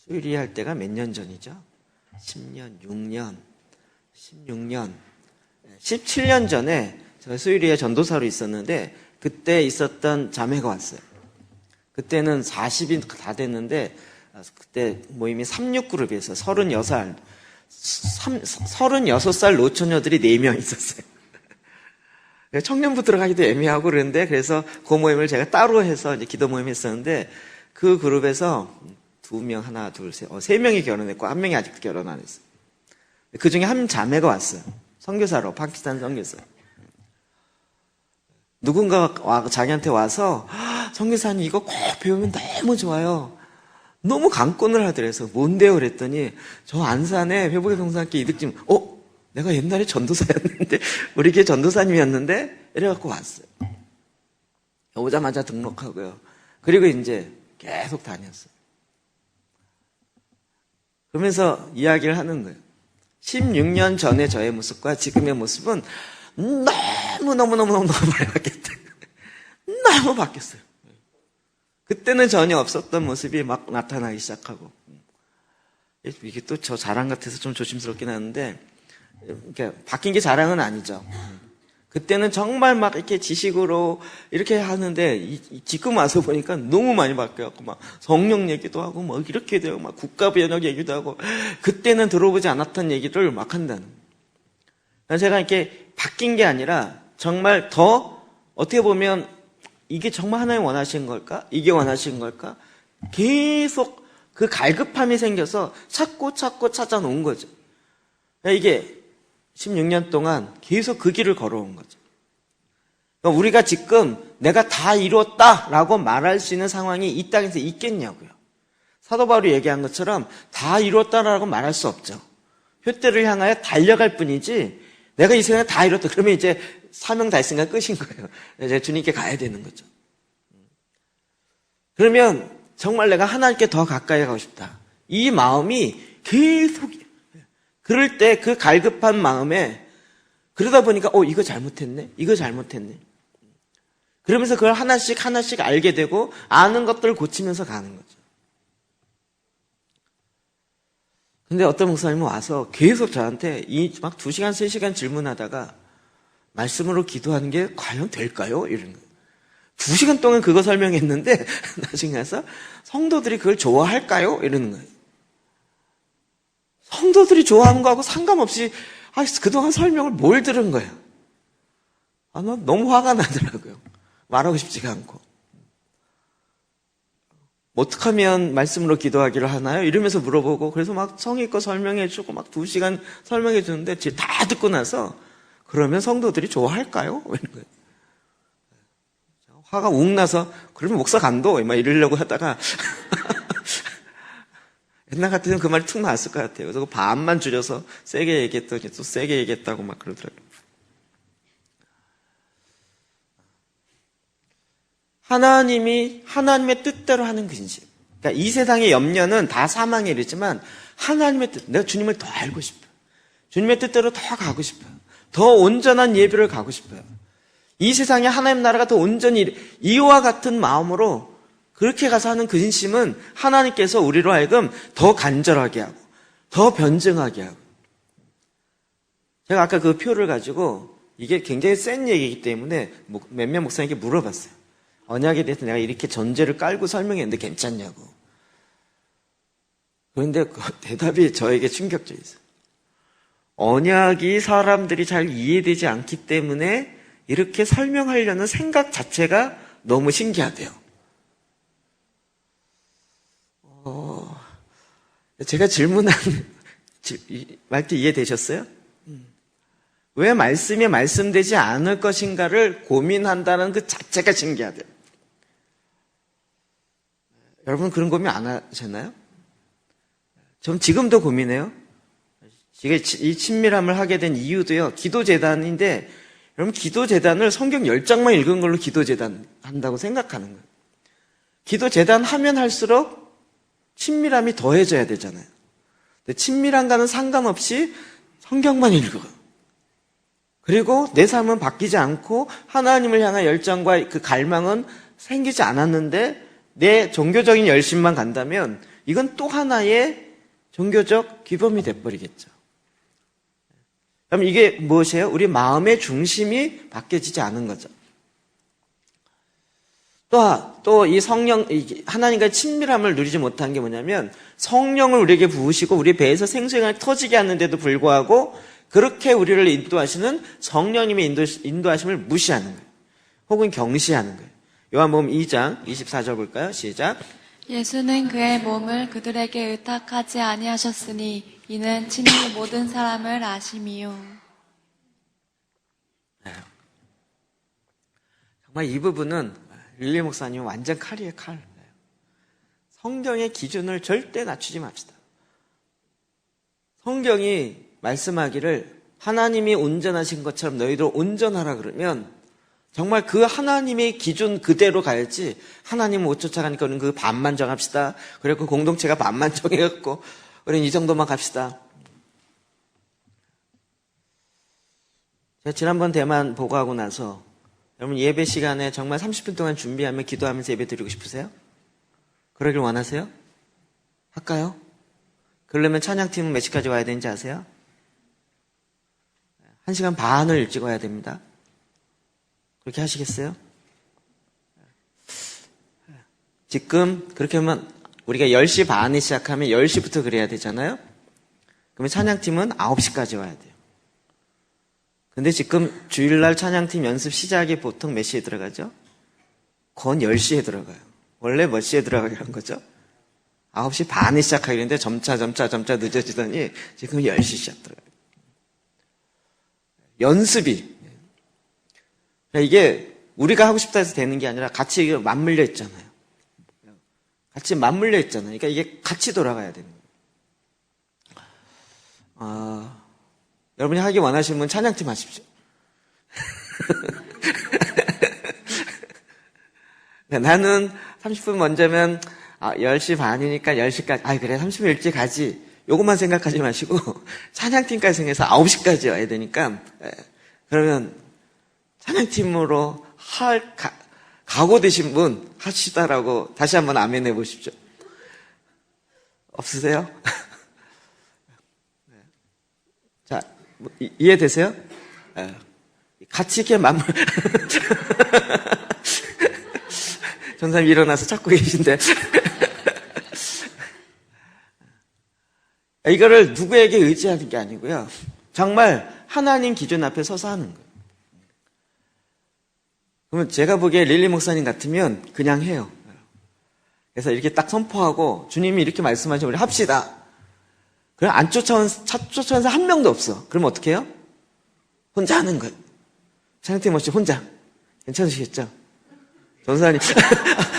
수유리 할 때가 몇 년 전이죠? 10년, 6년, 16년, 17년 전에 제가 수유리에 전도사로 있었는데 그때 있었던 자매가 왔어요. 그때는 40이 다 됐는데 그때 모임이 36그룹이었어요. 36살 노처녀들이 4명 있었어요. 청년부 들어가기도 애매하고 그랬는데 그래서 그 모임을 제가 따로 해서 이제 기도 모임 했었는데 그 그룹에서 2명, 하나, 둘, 셋, 3명이 결혼했고 1명이 아직도 결혼 안 했어요. 그 중에 한 자매가 왔어요. 선교사로, 파키스탄 선교사. 누군가가 자기한테 와서 선교사님 이거 꼭 배우면 너무 좋아요. 너무 강권을 하더래서 뭔데요? 그랬더니 저 안산에 회복의 동산학교 이득짐 내가 옛날에 전도사였는데 우리 교회 전도사님이었는데 이래갖고 왔어요. 오자마자 등록하고요. 그리고 이제 계속 다녔어요. 그러면서 이야기를 하는 거예요. 16년 전에 저의 모습과 지금의 모습은 너무 많이 바뀌었다. 너무 바뀌었어요. 그때는 전혀 없었던 모습이 막 나타나기 시작하고. 이게 또 저 자랑 같아서 좀 조심스럽긴 하는데, 이렇게 바뀐 게 자랑은 아니죠. 그때는 정말 막 이렇게 지식으로 이렇게 하는데, 지금 와서 보니까 너무 많이 바뀌었고, 막 성령 얘기도 하고, 막 이렇게 되고, 막 국가변혁 얘기도 하고, 그때는 들어보지 않았던 얘기를 막 한다는. 제가 이렇게 바뀐 게 아니라, 정말 더, 어떻게 보면, 이게 정말 하나님 원하신 걸까? 이게 원하신 걸까? 계속 그 갈급함이 생겨서 찾고 찾아놓은 거죠. 이게 16년 동안 계속 그 길을 걸어온 거죠. 그러니까 우리가 지금 내가 다 이뤘다라고 말할 수 있는 상황이 이 땅에서 있겠냐고요. 사도 바울이 얘기한 것처럼 다 이뤘다라고 말할 수 없죠. 푯대를 향하여 달려갈 뿐이지 내가 이 세상에 다 이뤘다. 그러면 이제 사명 다 했으니까 끝인 거예요. 이제 주님께 가야 되는 거죠. 그러면 정말 내가 하나님께 더 가까이 가고 싶다. 이 마음이 계속 그럴 때 그 갈급한 마음에 그러다 보니까 이거 잘못했네. 이거 잘못했네. 그러면서 그걸 하나씩 알게 되고 아는 것들을 고치면서 가는 거죠. 근데 어떤 목사님은 와서 계속 저한테 막 2시간, 3시간 질문하다가 말씀으로 기도하는 게 과연 될까요? 이런 거예요. 2시간 동안 그거 설명했는데 나중에 와서 성도들이 그걸 좋아할까요? 이러는 거예요. 성도들이 좋아하는 거하고 상관없이 그동안 설명을 뭘 들은 거예요. 나 너무 화가 나더라고요. 말하고 싶지가 않고. 어떻게 하면 말씀으로 기도하기를 하나요? 이러면서 물어보고 그래서 막 성의껏 설명해주고 막 2시간 설명해주는데 다 듣고 나서 그러면 성도들이 좋아할까요? 이런 거예요. 화가 욱 나서 그러면 목사 간도 막 이러려고 하다가 옛날 같으면 그 말이 툭 나왔을 것 같아요. 그래서 그 반만 줄여서 세게 얘기했더니 또 세게 얘기했다고 막 그러더라고요. 하나님이 하나님의 뜻대로 하는 근심. 그러니까 이 세상의 염려는 다 사망에 이르지만 하나님의 뜻, 내가 주님을 더 알고 싶어요. 주님의 뜻대로 더 가고 싶어요. 더 온전한 예배를 가고 싶어요. 이 세상에 하나님 나라가 더 온전히 이와 같은 마음으로 그렇게 가서 하는 근심은 하나님께서 우리로 하여금 더 간절하게 하고 더 변증하게 하고. 제가 아까 그 표를 가지고 이게 굉장히 센 얘기이기 때문에 몇몇 목사님께 물어봤어요. 언약에 대해서 내가 이렇게 전제를 깔고 설명했는데 괜찮냐고. 그런데 그 대답이 저에게 충격적이었어요. 언약이 사람들이 잘 이해되지 않기 때문에 이렇게 설명하려는 생각 자체가 너무 신기하대요. 제가 질문한 말도 이해되셨어요? 왜 말씀이 말씀되지 않을 것인가를 고민한다는 그 자체가 신기하대요. 여러분 그런 고민 안 하셨나요? 전 지금도 고민해요. 이 친밀함을 하게 된 이유도요. 기도재단인데 여러분 기도재단을 성경 10장만 읽은 걸로 기도재단 한다고 생각하는 거예요. 기도재단 하면 할수록 친밀함이 더해져야 되잖아요. 근데 친밀함과는 상관없이 성경만 읽어요. 그리고 내 삶은 바뀌지 않고 하나님을 향한 열정과 그 갈망은 생기지 않았는데 내 종교적인 열심만 간다면 이건 또 하나의 종교적 규범이 돼버리겠죠. 그럼 이게 무엇이에요? 우리 마음의 중심이 바뀌어지지 않은 거죠. 또 이 성령, 하나님과의 친밀함을 누리지 못한 게 뭐냐면 성령을 우리에게 부으시고 우리 배에서 생수가 터지게 하는데도 불구하고 그렇게 우리를 인도하시는 성령님의 인도하심을 무시하는 거예요. 혹은 경시하는 거예요. 요한복음 2장 24절 볼까요? 시작. 예수는 그의 몸을 그들에게 의탁하지 아니하셨으니 이는 친히 모든 사람을 아심이요. 정말 이 부분은 릴리 목사님 완전 칼이에요, 칼. 성경의 기준을 절대 낮추지 맙시다. 성경이 말씀하기를 하나님이 온전하신 것처럼 너희도 온전하라 그러면 정말 그 하나님의 기준 그대로 가야지 하나님은 못 쫓아가니까 우리는 그 반만 정합시다. 그리고 그 공동체가 반만 정해갖고 우리는 이 정도만 갑시다. 제가 지난번 대만 보고하고 나서 여러분 예배 시간에 정말 30분 동안 준비하며 기도하면서 예배 드리고 싶으세요? 그러길 원하세요? 할까요? 그러려면 찬양팀은 몇 시까지 와야 되는지 아세요? 1시간 반을 일찍 와야 됩니다. 그렇게 하시겠어요? 지금 그렇게 하면 우리가 10시 반에 시작하면 10시부터 그래야 되잖아요? 그러면 찬양팀은 9시까지 와야 돼요. 근데 지금 주일날 찬양팀 연습 시작이 보통 몇 시에 들어가죠? 건 10시에 들어가요. 원래 몇 시에 들어가기로 한 거죠? 9시 반에 시작하기로 했는데 점차 늦어지더니 지금 10시 시작 들어가요. 연습이. 이게 우리가 하고 싶다 해서 되는 게 아니라 같이 맞물려 있잖아요. 같이 맞물려 있잖아요. 그러니까 이게 같이 돌아가야 되는 거예요. 여러분이 하기 원하시는 분 찬양팀 하십시오. 나는 30분 먼저면 10시 반이니까 10시까지 그래 30분 일찍 가지. 요것만 생각하지 마시고 찬양팀까지 생각해서 9시까지 와야 되니까 그러면 찬양팀으로 각오 되신 분 하시다라고 다시 한번 아멘 해보십시오. 없으세요? 자, 이해되세요? 같이 이렇게 전사님 일어나서 찾고 계신데 이거를 누구에게 의지하는 게 아니고요. 정말 하나님 기준 앞에 서서 하는 거예요. 그러면 제가 보기에 릴리 목사님 같으면 그냥 해요. 그래서 이렇게 딱 선포하고 주님이 이렇게 말씀하시면 우리 합시다. 그럼 안 쫓아온 사람 한 명도 없어. 그럼 어떻게 해요? 혼자 하는 거예요. 찬양팀 없이 혼자. 괜찮으시겠죠? 전사님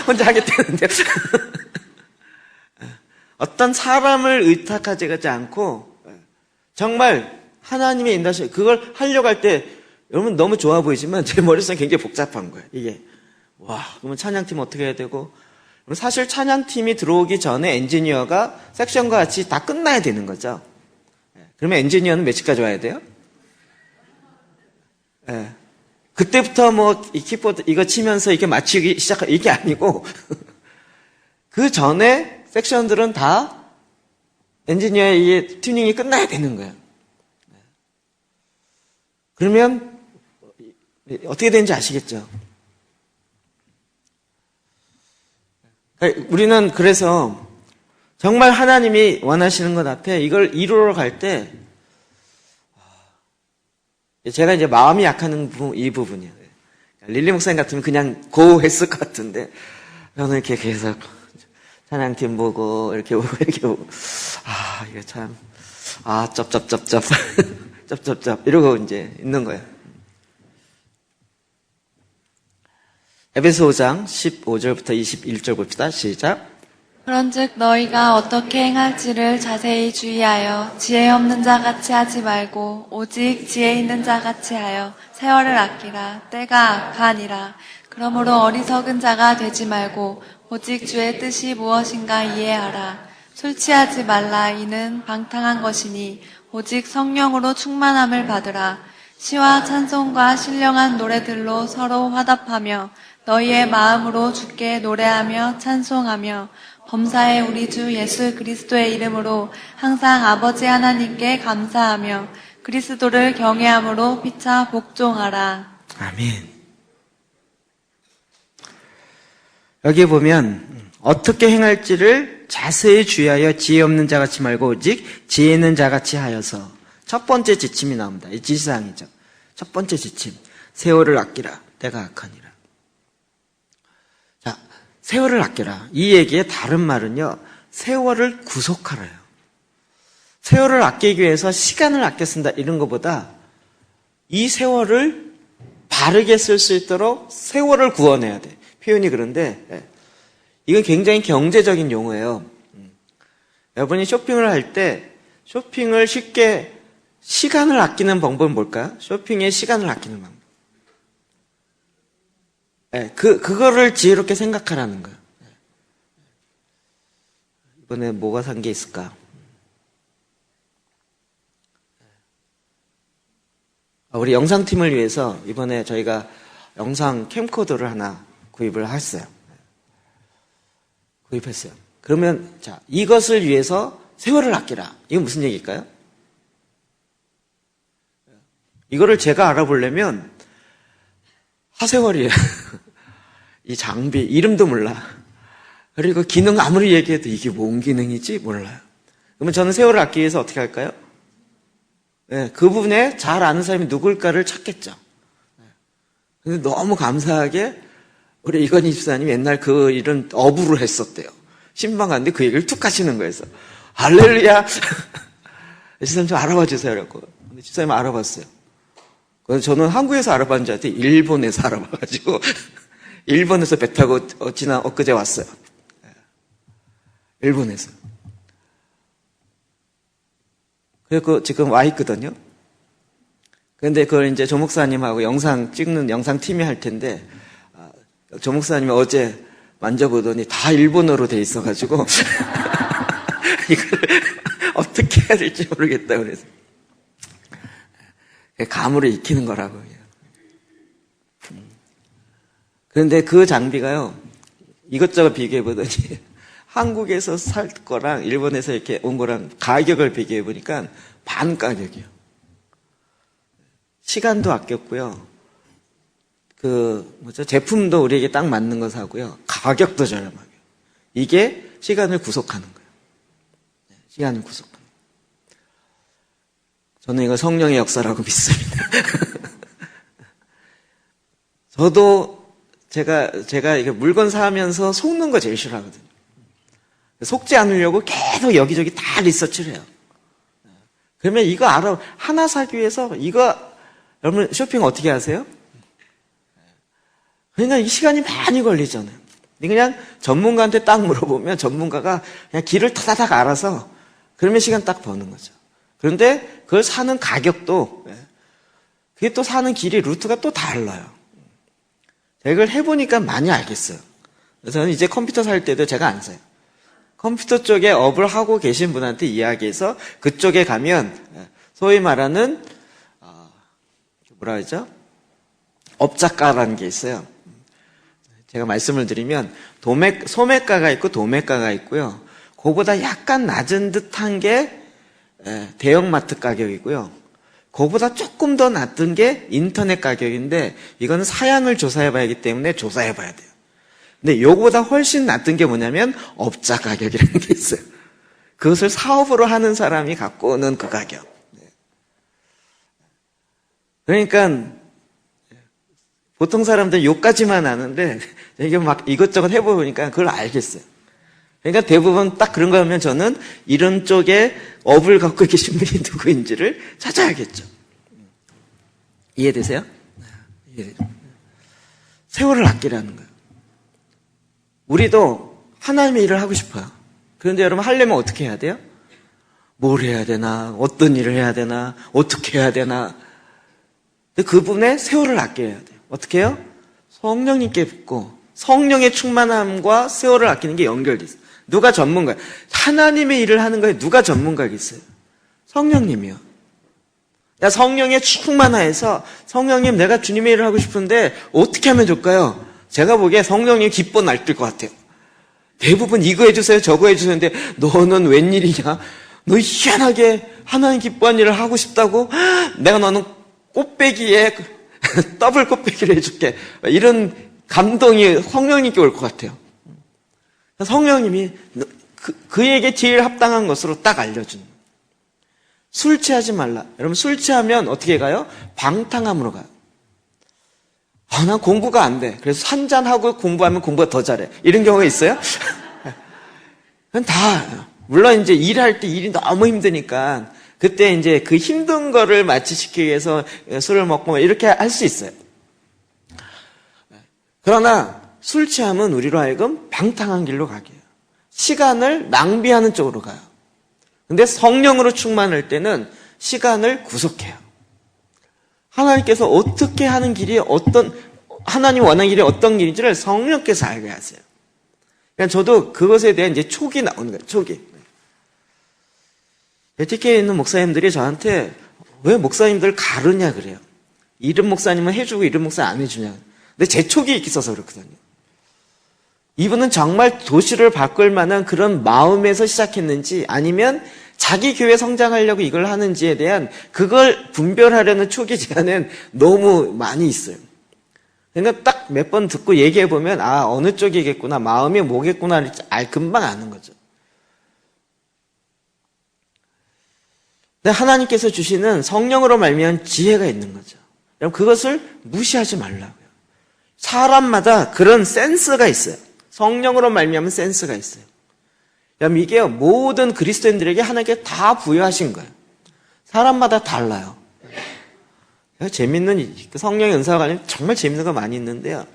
혼자 하겠다는데 어떤 사람을 의탁하지 않고 정말 하나님의 인도하심, 그걸 하려고 할 때 여러분 너무 좋아 보이지만 제 머릿속에 굉장히 복잡한 거예요. 이게 와, 그러면 찬양팀 어떻게 해야 되고, 사실 찬양팀이 들어오기 전에 엔지니어가 섹션과 같이 다 끝나야 되는 거죠. 그러면 엔지니어는 몇 시까지 와야 돼요? 예. 그때부터 뭐 이 키보드 이거 치면서 이렇게 맞추기 시작하, 이게 아니고 그 전에 섹션들은 다 엔지니어의 이 튜닝이 끝나야 되는 거예요. 그러면 어떻게 되는지 아시겠죠? 우리는 그래서 정말 하나님이 원하시는 것 앞에 이걸 이루러 갈 때 제가 이제 마음이 약한 이 부분이에요. 릴리 목사님 같으면 그냥 고 했을 것 같은데 저는 이렇게 계속 찬양팀 보고 이렇게 보고 이렇게 보고 이게 참 쩝쩝쩝쩝 쩝쩝쩝 이러고 이제 있는 거예요. 에베소 5장 15절부터 21절 봅시다. 시작. 그런즉 너희가 어떻게 행할지를 자세히 주의하여 지혜 없는 자 같이 하지 말고 오직 지혜 있는 자 같이 하여 세월을 아끼라. 때가 악하니라. 그러므로 어리석은 자가 되지 말고 오직 주의 뜻이 무엇인가 이해하라. 술 취하지 말라. 이는 방탕한 것이니 오직 성령으로 충만함을 받으라. 시와 찬송과 신령한 노래들로 서로 화답하며 너희의 마음으로 주께 노래하며 찬송하며 범사에 우리 주 예수 그리스도의 이름으로 항상 아버지 하나님께 감사하며 그리스도를 경외함으로 피차 복종하라. 아멘. 여기 보면 어떻게 행할지를 자세히 주의하여 지혜 없는 자같이 말고 오직 지혜 있는 자같이 하여서 첫 번째 지침이 나옵니다. 이 지시사항이죠. 첫 번째 지침. 세월을 아끼라. 때가 악하니라. 자, 세월을 아끼라. 이 얘기의 다른 말은요. 세월을 구속하라요. 세월을 아끼기 위해서 시간을 아껴 쓴다 이런 것보다 이 세월을 바르게 쓸 수 있도록 세월을 구원해야 돼. 표현이 그런데 이건 굉장히 경제적인 용어예요. 여러분이 쇼핑을 할 때 쇼핑을 쉽게 시간을 아끼는 방법은 뭘까요? 쇼핑에 시간을 아끼는 방법. 그거를 지혜롭게 생각하라는 거예요. 이번에 뭐가 산 게 있을까? 우리 영상팀을 위해서 이번에 저희가 영상 캠코더를 하나 구입했어요. 그러면 자, 이것을 위해서 세월을 아끼라. 이건 무슨 얘기일까요? 이거를 제가 알아보려면 하세월이에요. 이 장비 이름도 몰라. 그리고 기능 아무리 얘기해도 이게 뭔 기능이지 몰라요. 그러면 저는 세월을 아끼기 위해서 어떻게 할까요? 그 부분에 잘 아는 사람이 누굴까를 찾겠죠. 근데 너무 감사하게 우리 이건희 집사님 옛날 그 일은 어부로 했었대요. 신방 갔는데 그 얘기를 툭 하시는 거예요. 그래서 할렐루야. 집사님 좀 알아봐 주세요. 그랬고 근데 집사님 알아봤어요. 그래서 저는 한국에서 알아봤는 줄 알았더니 일본에서 알아봐가지고 일본에서 배 타고 엊그제 왔어요. 일본에서. 그래서 지금 와 있거든요. 그런데 그걸 이제 조 목사님하고 영상 찍는 영상 팀이 할 텐데 조 목사님이 어제 만져보더니 다 일본어로 돼 있어가지고 이걸 어떻게 해야 될지 모르겠다 그래서 감으로 익히는 거라고요. 그런데 그 장비가요 이것저것 비교해보더니 한국에서 살 거랑 일본에서 이렇게 온 거랑 가격을 비교해보니까 반 가격이요. 시간도 아꼈고요. 제품도 우리에게 딱 맞는 거 사고요. 가격도 저렴하고요. 이게 시간을 구속하는 거예요. 시간을 구속하는 거예요. 저는 이거 성령의 역사라고 믿습니다. 저도 제가 이게 물건 사면서 속는 거 제일 싫어하거든요. 속지 않으려고 계속 여기저기 다 리서치를 해요. 그러면 이거 하나 사기 위해서 여러분 쇼핑 어떻게 하세요? 그러니까 이 시간이 많이 걸리잖아요. 그냥 전문가한테 딱 물어보면 전문가가 그냥 길을 타다닥 알아서 그러면 시간 딱 버는 거죠. 그런데 그걸 사는 가격도, 그게 또 사는 길이, 루트가 또 달라요. 제가 이걸 해보니까 많이 알겠어요. 그래서 저는 이제 컴퓨터 살 때도 제가 안 사요. 컴퓨터 쪽에 업을 하고 계신 분한테 이야기해서 그쪽에 가면 소위 말하는 뭐라 그러죠? 업자가라는 게 있어요. 제가 말씀을 드리면 소매가가 있고 도매가가 있고요. 그거보다 약간 낮은 듯한 게 대형마트 가격이고요. 그거보다 조금 더 낮은 게 인터넷 가격인데 이거는 사양을 조사해 봐야 하기 때문에 조사해 봐야 돼요. 근데 요거보다 훨씬 낮은 게 뭐냐면 업자 가격이라는 게 있어요. 그것을 사업으로 하는 사람이 갖고 오는 그 가격. 그러니까 보통 사람들은 요까지만 아는데 이게 막 이것저것 해보니까 그걸 알겠어요. 그러니까 대부분 딱 그런 거 하면 저는 이런 쪽에 업을 갖고 계신 분이 누구인지를 찾아야겠죠. 이해되세요? 이해되죠? 세월을 아끼라는 거예요. 우리도 하나님의 일을 하고 싶어요. 그런데 여러분 하려면 어떻게 해야 돼요? 뭘 해야 되나? 어떤 일을 해야 되나? 어떻게 해야 되나? 근데 그분의 세월을 아껴야 돼요. 어떻게 해요? 성령님께 붙고 성령의 충만함과 세월을 아끼는 게 연결돼 있어요. 누가 전문가예요? 하나님의 일을 하는 거에 누가 전문가겠어요? 성령님이요. 야, 성령의 충만하여서 성령님 내가 주님의 일을 하고 싶은데 어떻게 하면 좋을까요? 제가 보기에 성령님 기뻐 날뛸 것 같아요. 대부분 이거 해주세요 저거 해주세요인데 너는 웬일이냐? 너 희한하게 하나님 기뻐한 일을 하고 싶다고? 내가 너는 꽃배기에 더블 꽃배기를 해줄게. 이런 감동이 성령님께 올 것 같아요. 성령님이 그에게 제일 합당한 것으로 딱 알려주는 거예요. 술 취하지 말라. 여러분 술 취하면 어떻게 가요? 방탕함으로 가요. 난 공부가 안 돼. 그래서 한잔하고 공부하면 공부가 더 잘해. 이런 경우가 있어요? 그건 다 물론 이제 일할 때 일이 너무 힘드니까 그때 이제 그 힘든 거를 마취시키기 위해서 술을 먹고 이렇게 할 수 있어요. 그러나 술 취함은 우리로 하여금 방탕한 길로 가게 해요. 시간을 낭비하는 쪽으로 가요. 근데 성령으로 충만할 때는 시간을 구속해요. 하나님께서 어떻게 하는 길이 하나님 원하는 길이 어떤 길인지를 성령께서 알게 하세요. 그러니까 저도 그것에 대한 이제 촉이 나오는 거예요. 촉이. TK에 있는 목사님들이 저한테 왜 목사님들 가르냐 그래요. 이름 목사님은 해주고 이름 목사 안 해주냐. 근데 제 촉이 있어서 그렇거든요. 이분은 정말 도시를 바꿀 만한 그런 마음에서 시작했는지 아니면 자기 교회 성장하려고 이걸 하는지에 대한 그걸 분별하려는 촉이 제안은 너무 많이 있어요. 그러니까 딱 몇 번 듣고 얘기해보면 어느 쪽이겠구나 마음이 뭐겠구나 금방 아는 거죠. 근데 하나님께서 주시는 성령으로 말미암은 지혜가 있는 거죠. 여러분 그것을 무시하지 말라고요. 사람마다 그런 센스가 있어요. 성령으로 말미암은 센스가 있어요. 여러분 이게 모든 그리스도인들에게 하나님께 다 부여하신 거예요. 사람마다 달라요. 재밌는 성령의 은사가 아니면 정말 재밌는 거 많이 있는데요.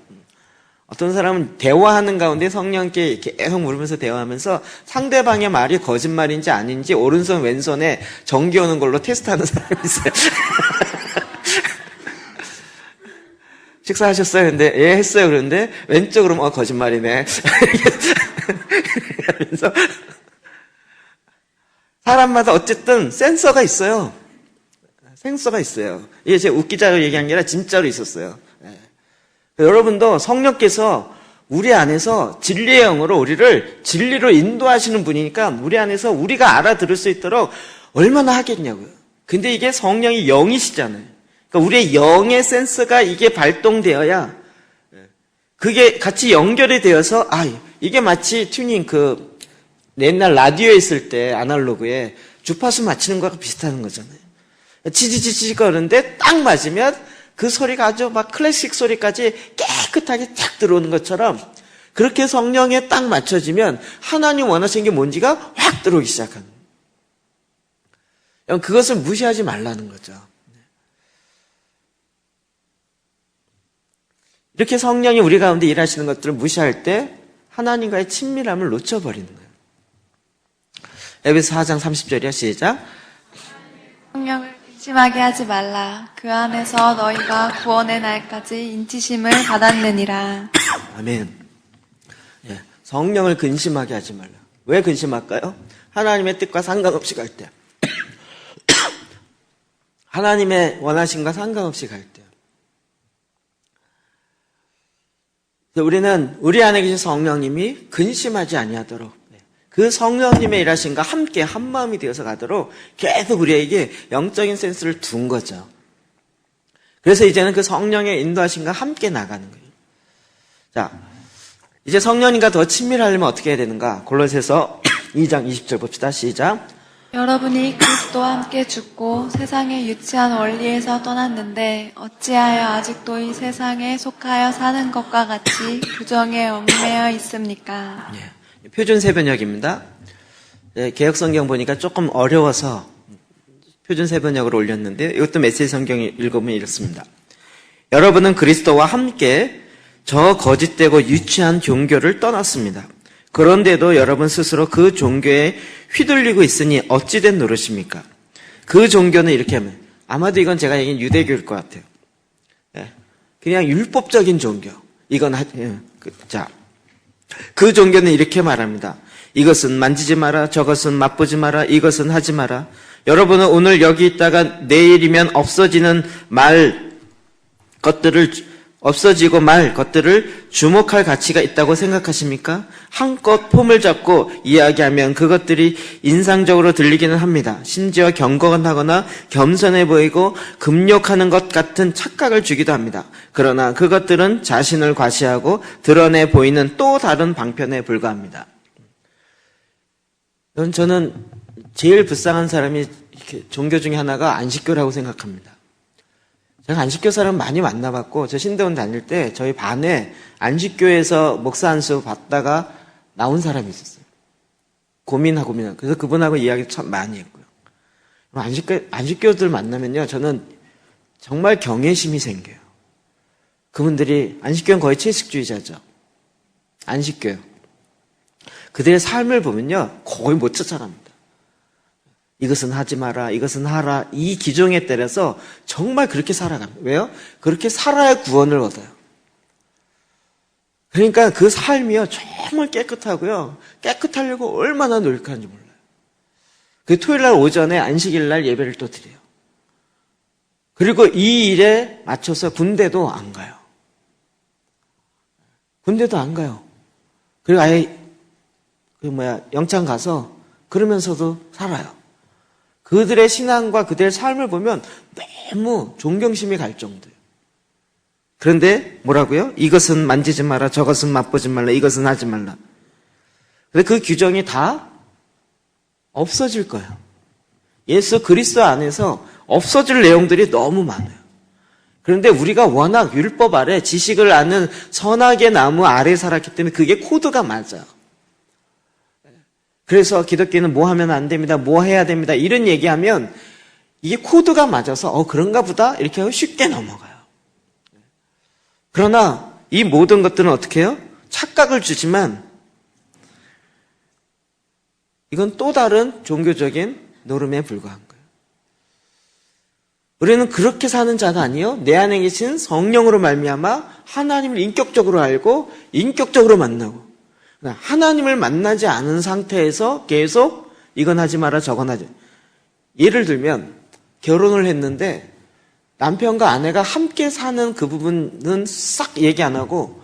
어떤 사람은 대화하는 가운데 성령께 계속 물으면서 대화하면서 상대방의 말이 거짓말인지 아닌지 오른손 왼손에 전기 오는 걸로 테스트하는 사람이 있어요. 식사하셨어요? 근데 예 했어요. 그런데 왼쪽으로 거짓말이네. 그래서 사람마다 어쨌든 센서가 있어요. 센서가 있어요. 이게 제가 웃기자고 얘기한 게 아니라 진짜로 있었어요. 여러분도 성령께서 우리 안에서 진리의 영으로 우리를 진리로 인도하시는 분이니까 우리 안에서 우리가 알아들을 수 있도록 얼마나 하겠냐고요. 근데 이게 성령이 영이시잖아요. 그러니까 우리의 영의 센스가 이게 발동되어야 그게 같이 연결이 되어서 이게 마치 튜닝 옛날 라디오에 있을 때 아날로그에 주파수 맞추는 거랑 비슷한 거잖아요. 지지지지 거리는데 딱 맞으면 그 소리가 아주 막 클래식 소리까지 깨끗하게 탁 들어오는 것처럼 그렇게 성령에 딱 맞춰지면 하나님 원하시는 게 뭔지가 확 들어오기 시작하는 거예요. 그것을 무시하지 말라는 거죠. 이렇게 성령이 우리 가운데 일하시는 것들을 무시할 때 하나님과의 친밀함을 놓쳐버리는 거예요. 에베소 4장 30절이요. 시작. 성령을 근심하게 하지 말라. 그 안에서 너희가 구원의 날까지 인치심을 받았느니라. 아멘. 예, 성령을 근심하게 하지 말라. 왜 근심할까요? 하나님의 뜻과 상관없이 갈 때. 하나님의 원하심과 상관없이 갈 때. 우리는 우리 안에 계신 성령님이 근심하지 아니하도록 그 성령님의 일하심과 함께 한마음이 되어서 가도록 계속 우리에게 영적인 센스를 둔 거죠. 그래서 이제는 그 성령의 인도하심과 함께 나가는 거예요. 자, 이제 성령님과 더 친밀하려면 어떻게 해야 되는가? 골로새서 2장 20절 봅시다. 시작. 여러분이 그리스도와 함께 죽고 세상의 유치한 원리에서 떠났는데 어찌하여 아직도 이 세상에 속하여 사는 것과 같이 규정에 얽매여 있습니까? 예, 표준 세번역입니다. 예, 개혁성경 보니까 조금 어려워서 표준 세번역으로 올렸는데 이것도 메시지 성경이 읽으면 이렇습니다. 여러분은 그리스도와 함께 저 거짓되고 유치한 종교를 떠났습니다. 그런데도 여러분 스스로 그 종교에 휘둘리고 있으니 어찌된 노릇입니까? 그 종교는 이렇게 하면 아마도 이건 제가 얘기한 유대교일 것 같아요. 예, 그냥 율법적인 종교. 이건 그 종교는 이렇게 말합니다. 이것은 만지지 마라, 저것은 맛보지 마라, 이것은 하지 마라. 여러분은 오늘 여기 있다가 내일이면 없어지고 말 것들을 주목할 가치가 있다고 생각하십니까? 한껏 폼을 잡고 이야기하면 그것들이 인상적으로 들리기는 합니다. 심지어 경건하거나 겸손해 보이고 금욕하는 것 같은 착각을 주기도 합니다. 그러나 그것들은 자신을 과시하고 드러내 보이는 또 다른 방편에 불과합니다. 저는 제일 불쌍한 사람이 종교 중에 하나가 안식교라고 생각합니다. 제가 안식교 사람 많이 만나봤고, 저 신대원 다닐 때 저희 반에 안식교에서 목사 안수 받다가 나온 사람이 있었어요. 고민하고. 그래서 그분하고 이야기 참 많이 했고요. 안식교들 만나면요, 저는 정말 경외심이 생겨요. 그분들이, 안식교는 거의 채식주의자죠. 안식교요. 그들의 삶을 보면요, 거의 못 쫓아갑니다. 이것은 하지 마라, 이것은 하라, 이 기종에 따라서 정말 그렇게 살아갑니다. 왜요? 그렇게 살아야 구원을 얻어요. 그러니까 그 삶이요, 정말 깨끗하고요. 깨끗하려고 얼마나 노력하는지 몰라요. 그 토요일날 오전에 안식일날 예배를 또 드려요. 그리고 이 일에 맞춰서 군대도 안 가요. 군대도 안 가요. 그리고 아예, 영창 가서 그러면서도 살아요. 그들의 신앙과 그들의 삶을 보면 너무 존경심이 갈 정도예요. 그런데 뭐라고요? 이것은 만지지 마라, 저것은 맛보지 말라, 이것은 하지 말라. 근데 그 규정이 다 없어질 거예요. 예수 그리스도 안에서 없어질 내용들이 너무 많아요. 그런데 우리가 워낙 율법 아래 지식을 아는 선악의 나무 아래 살았기 때문에 그게 코드가 맞아요. 그래서 기독교는 뭐 하면 안 됩니다, 뭐 해야 됩니다, 이런 얘기하면 이게 코드가 맞아서 그런가 보다 이렇게 하고 쉽게 넘어가요. 그러나 이 모든 것들은 어떻게 해요? 착각을 주지만 이건 또 다른 종교적인 노름에 불과한 거예요. 우리는 그렇게 사는 자가 아니요, 내 안에 계신 성령으로 말미암아 하나님을 인격적으로 알고 인격적으로 만나고, 하나님을 만나지 않은 상태에서 계속 이건 하지 마라, 저건 하지. 예를 들면 결혼을 했는데 남편과 아내가 함께 사는 그 부분은 싹 얘기 안 하고,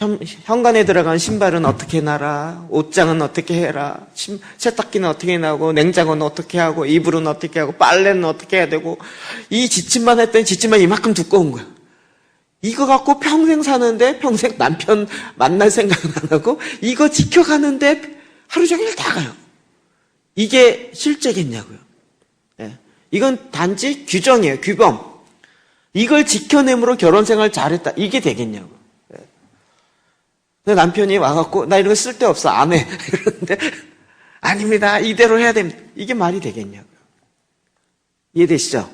현관에 들어간 신발은 어떻게 놔라, 옷장은 어떻게 해라, 세탁기는 어떻게 나오고, 냉장고는 어떻게 하고, 이불은 어떻게 하고, 빨래는 어떻게 해야 되고, 이 지침만 했더니 지침만 이만큼 두꺼운 거야. 이거 갖고 평생 사는데 평생 남편 만날 생각은 안 하고 이거 지켜가는데 하루 종일 다 가요. 이게 실제겠냐고요. 예. 이건 단지 규정이에요. 규범. 이걸 지켜냄으로 결혼생활 잘했다. 이게 되겠냐고. 예. 근데 남편이 와갖고 나 이런 거 쓸데없어, 안 해. 그런데 아닙니다, 이대로 해야 됩니다. 이게 말이 되겠냐고요. 이해되시죠?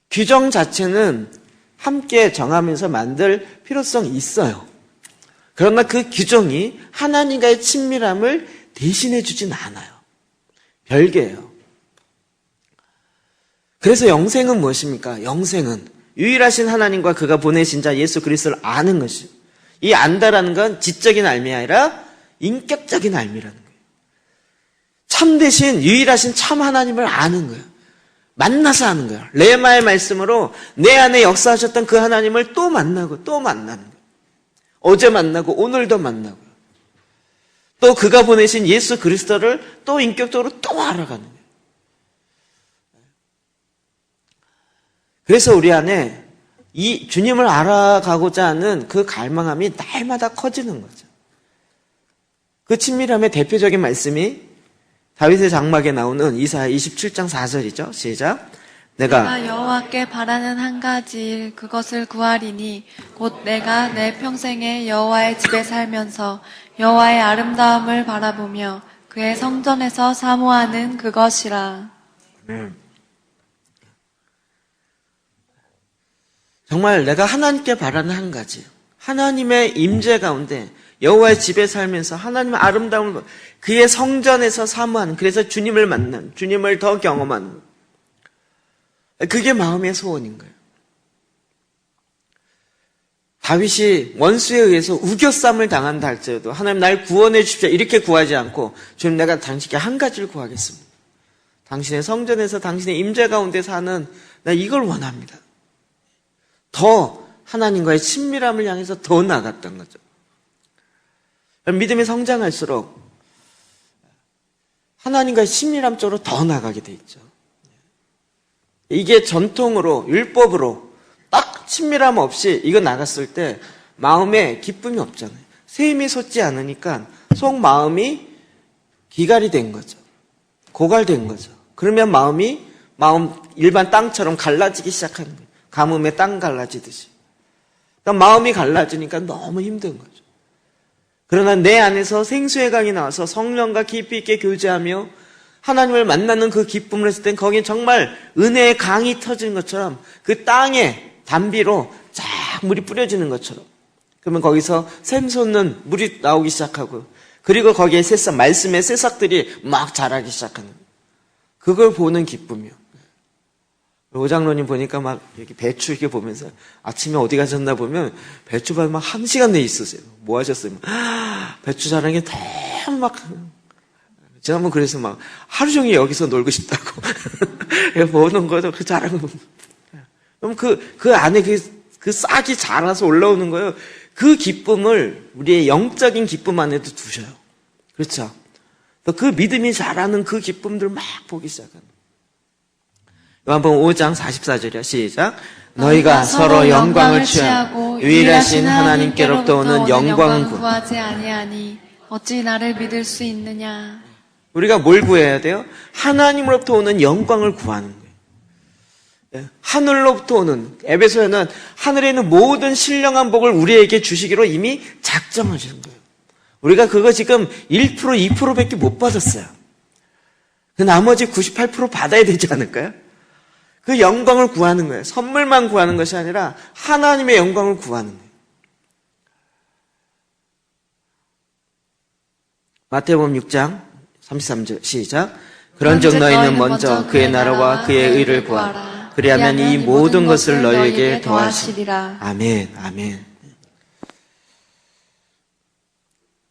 규정 자체는 함께 정하면서 만들 필요성이 있어요. 그러나 그 규정이 하나님과의 친밀함을 대신해 주진 않아요. 별개예요. 그래서 영생은 무엇입니까? 영생은 유일하신 하나님과 그가 보내신 자 예수 그리스도를 아는 것이요. 이 안다라는 건 지적인 알미 아니라 인격적인 알미라는 거예요. 참되신 유일하신 참 하나님을 아는 거예요. 만나서 아는 거예요. 레마의 말씀으로 내 안에 역사하셨던 그 하나님을 또 만나고 또 만나는 거예요. 어제 만나고 오늘도 만나고 또 그가 보내신 예수 그리스도를 또 인격적으로 또 알아가는 거예요. 그래서 우리 안에 이 주님을 알아가고자 하는 그 갈망함이 날마다 커지는 거죠. 그 친밀함의 대표적인 말씀이 다윗의 장막에 나오는 이사야 27장 4절이죠. 시작. 내가 여호와께 바라는 한 가지 그것을 구하리니 곧 내가 내 평생에 여호와의 집에 살면서 여호와의 아름다움을 바라보며 그의 성전에서 사모하는 그것이라. 정말 내가 하나님께 바라는 한 가지, 하나님의 임재 가운데 여호와의 집에 살면서 하나님의 아름다움을 그의 성전에서 사모하는, 그래서 주님을 만난, 주님을 더 경험하는, 그게 마음의 소원인 거예요. 다윗이 원수에 의해서 우겨쌈을 당한다 할지라도 하나님 날 구원해 주십시오 이렇게 구하지 않고 주님 내가 당신께 한 가지를 구하겠습니다. 당신의 성전에서 당신의 임재 가운데 사는 나 이걸 원합니다. 더 하나님과의 친밀함을 향해서 더 나아갔던 거죠. 믿음이 성장할수록 하나님과의 친밀함 쪽으로 더 나가게 돼 있죠. 이게 전통으로 율법으로 딱 친밀함 없이 이거 나갔을 때 마음에 기쁨이 없잖아요. 샘이 솟지 않으니까 속 마음이 기갈이 된 거죠. 고갈된 거죠. 그러면 마음 일반 땅처럼 갈라지기 시작하는 거예요. 가뭄에 땅 갈라지듯이. 그러니까 마음이 갈라지니까 너무 힘든 거죠. 그러나 내 안에서 생수의 강이 나와서 성령과 깊이 있게 교제하며 하나님을 만나는 그 기쁨을 했을 땐 거긴 정말 은혜의 강이 터지는 것처럼 그 땅에 단비로 쫙 물이 뿌려지는 것처럼, 그러면 거기서 샘솟는 물이 나오기 시작하고, 그리고 거기에 새싹, 말씀의 새싹들이 막 자라기 시작하는, 그걸 보는 기쁨이요. 오장로님 보니까 막 이렇게 배추 이렇게 보면서 아침에 어디 가셨나 보면 배추밭 막 1시간 내에 있으세요. 뭐 하셨어요? 배추 자라는 게 너무 막, 제가 한번 그래서 막 하루 종일 여기서 놀고 싶다고 보는 거죠. 그 자라는 거. 그럼 그 안에 그 싹이 자라서 올라오는 거예요. 그 기쁨을 우리의 영적인 기쁨 안에도 두셔요. 그렇죠? 그 믿음이 자라는 그 기쁨들 막 보기 시작하는. 요한복음 5장 44절이야. 시작. 너희가 서로 영광을 취하고 유일하신 하나님께로부터 오는 영광을 구하지 아니하니 어찌 나를 믿을 수 있느냐. 우리가 뭘 구해야 돼요? 하나님으로부터 오는 영광을 구하는 거예요. 하늘로부터 오는, 에베소에는 하늘에 있는 모든 신령한 복을 우리에게 주시기로 이미 작정하신 거예요. 우리가 그거 지금 1%, 2%밖에 못 받았어요. 그 나머지 98% 받아야 되지 않을까요? 그 영광을 구하는 거예요. 선물만 구하는 것이 아니라 하나님의 영광을 구하는 거예요. 마태복음 6장 33절 시작. 그런즉 너희는 먼저 그의 나라와 그의 의를 구하라. 그리하면 이 모든 것을 너희에게 더하시리라. 아멘, 아멘.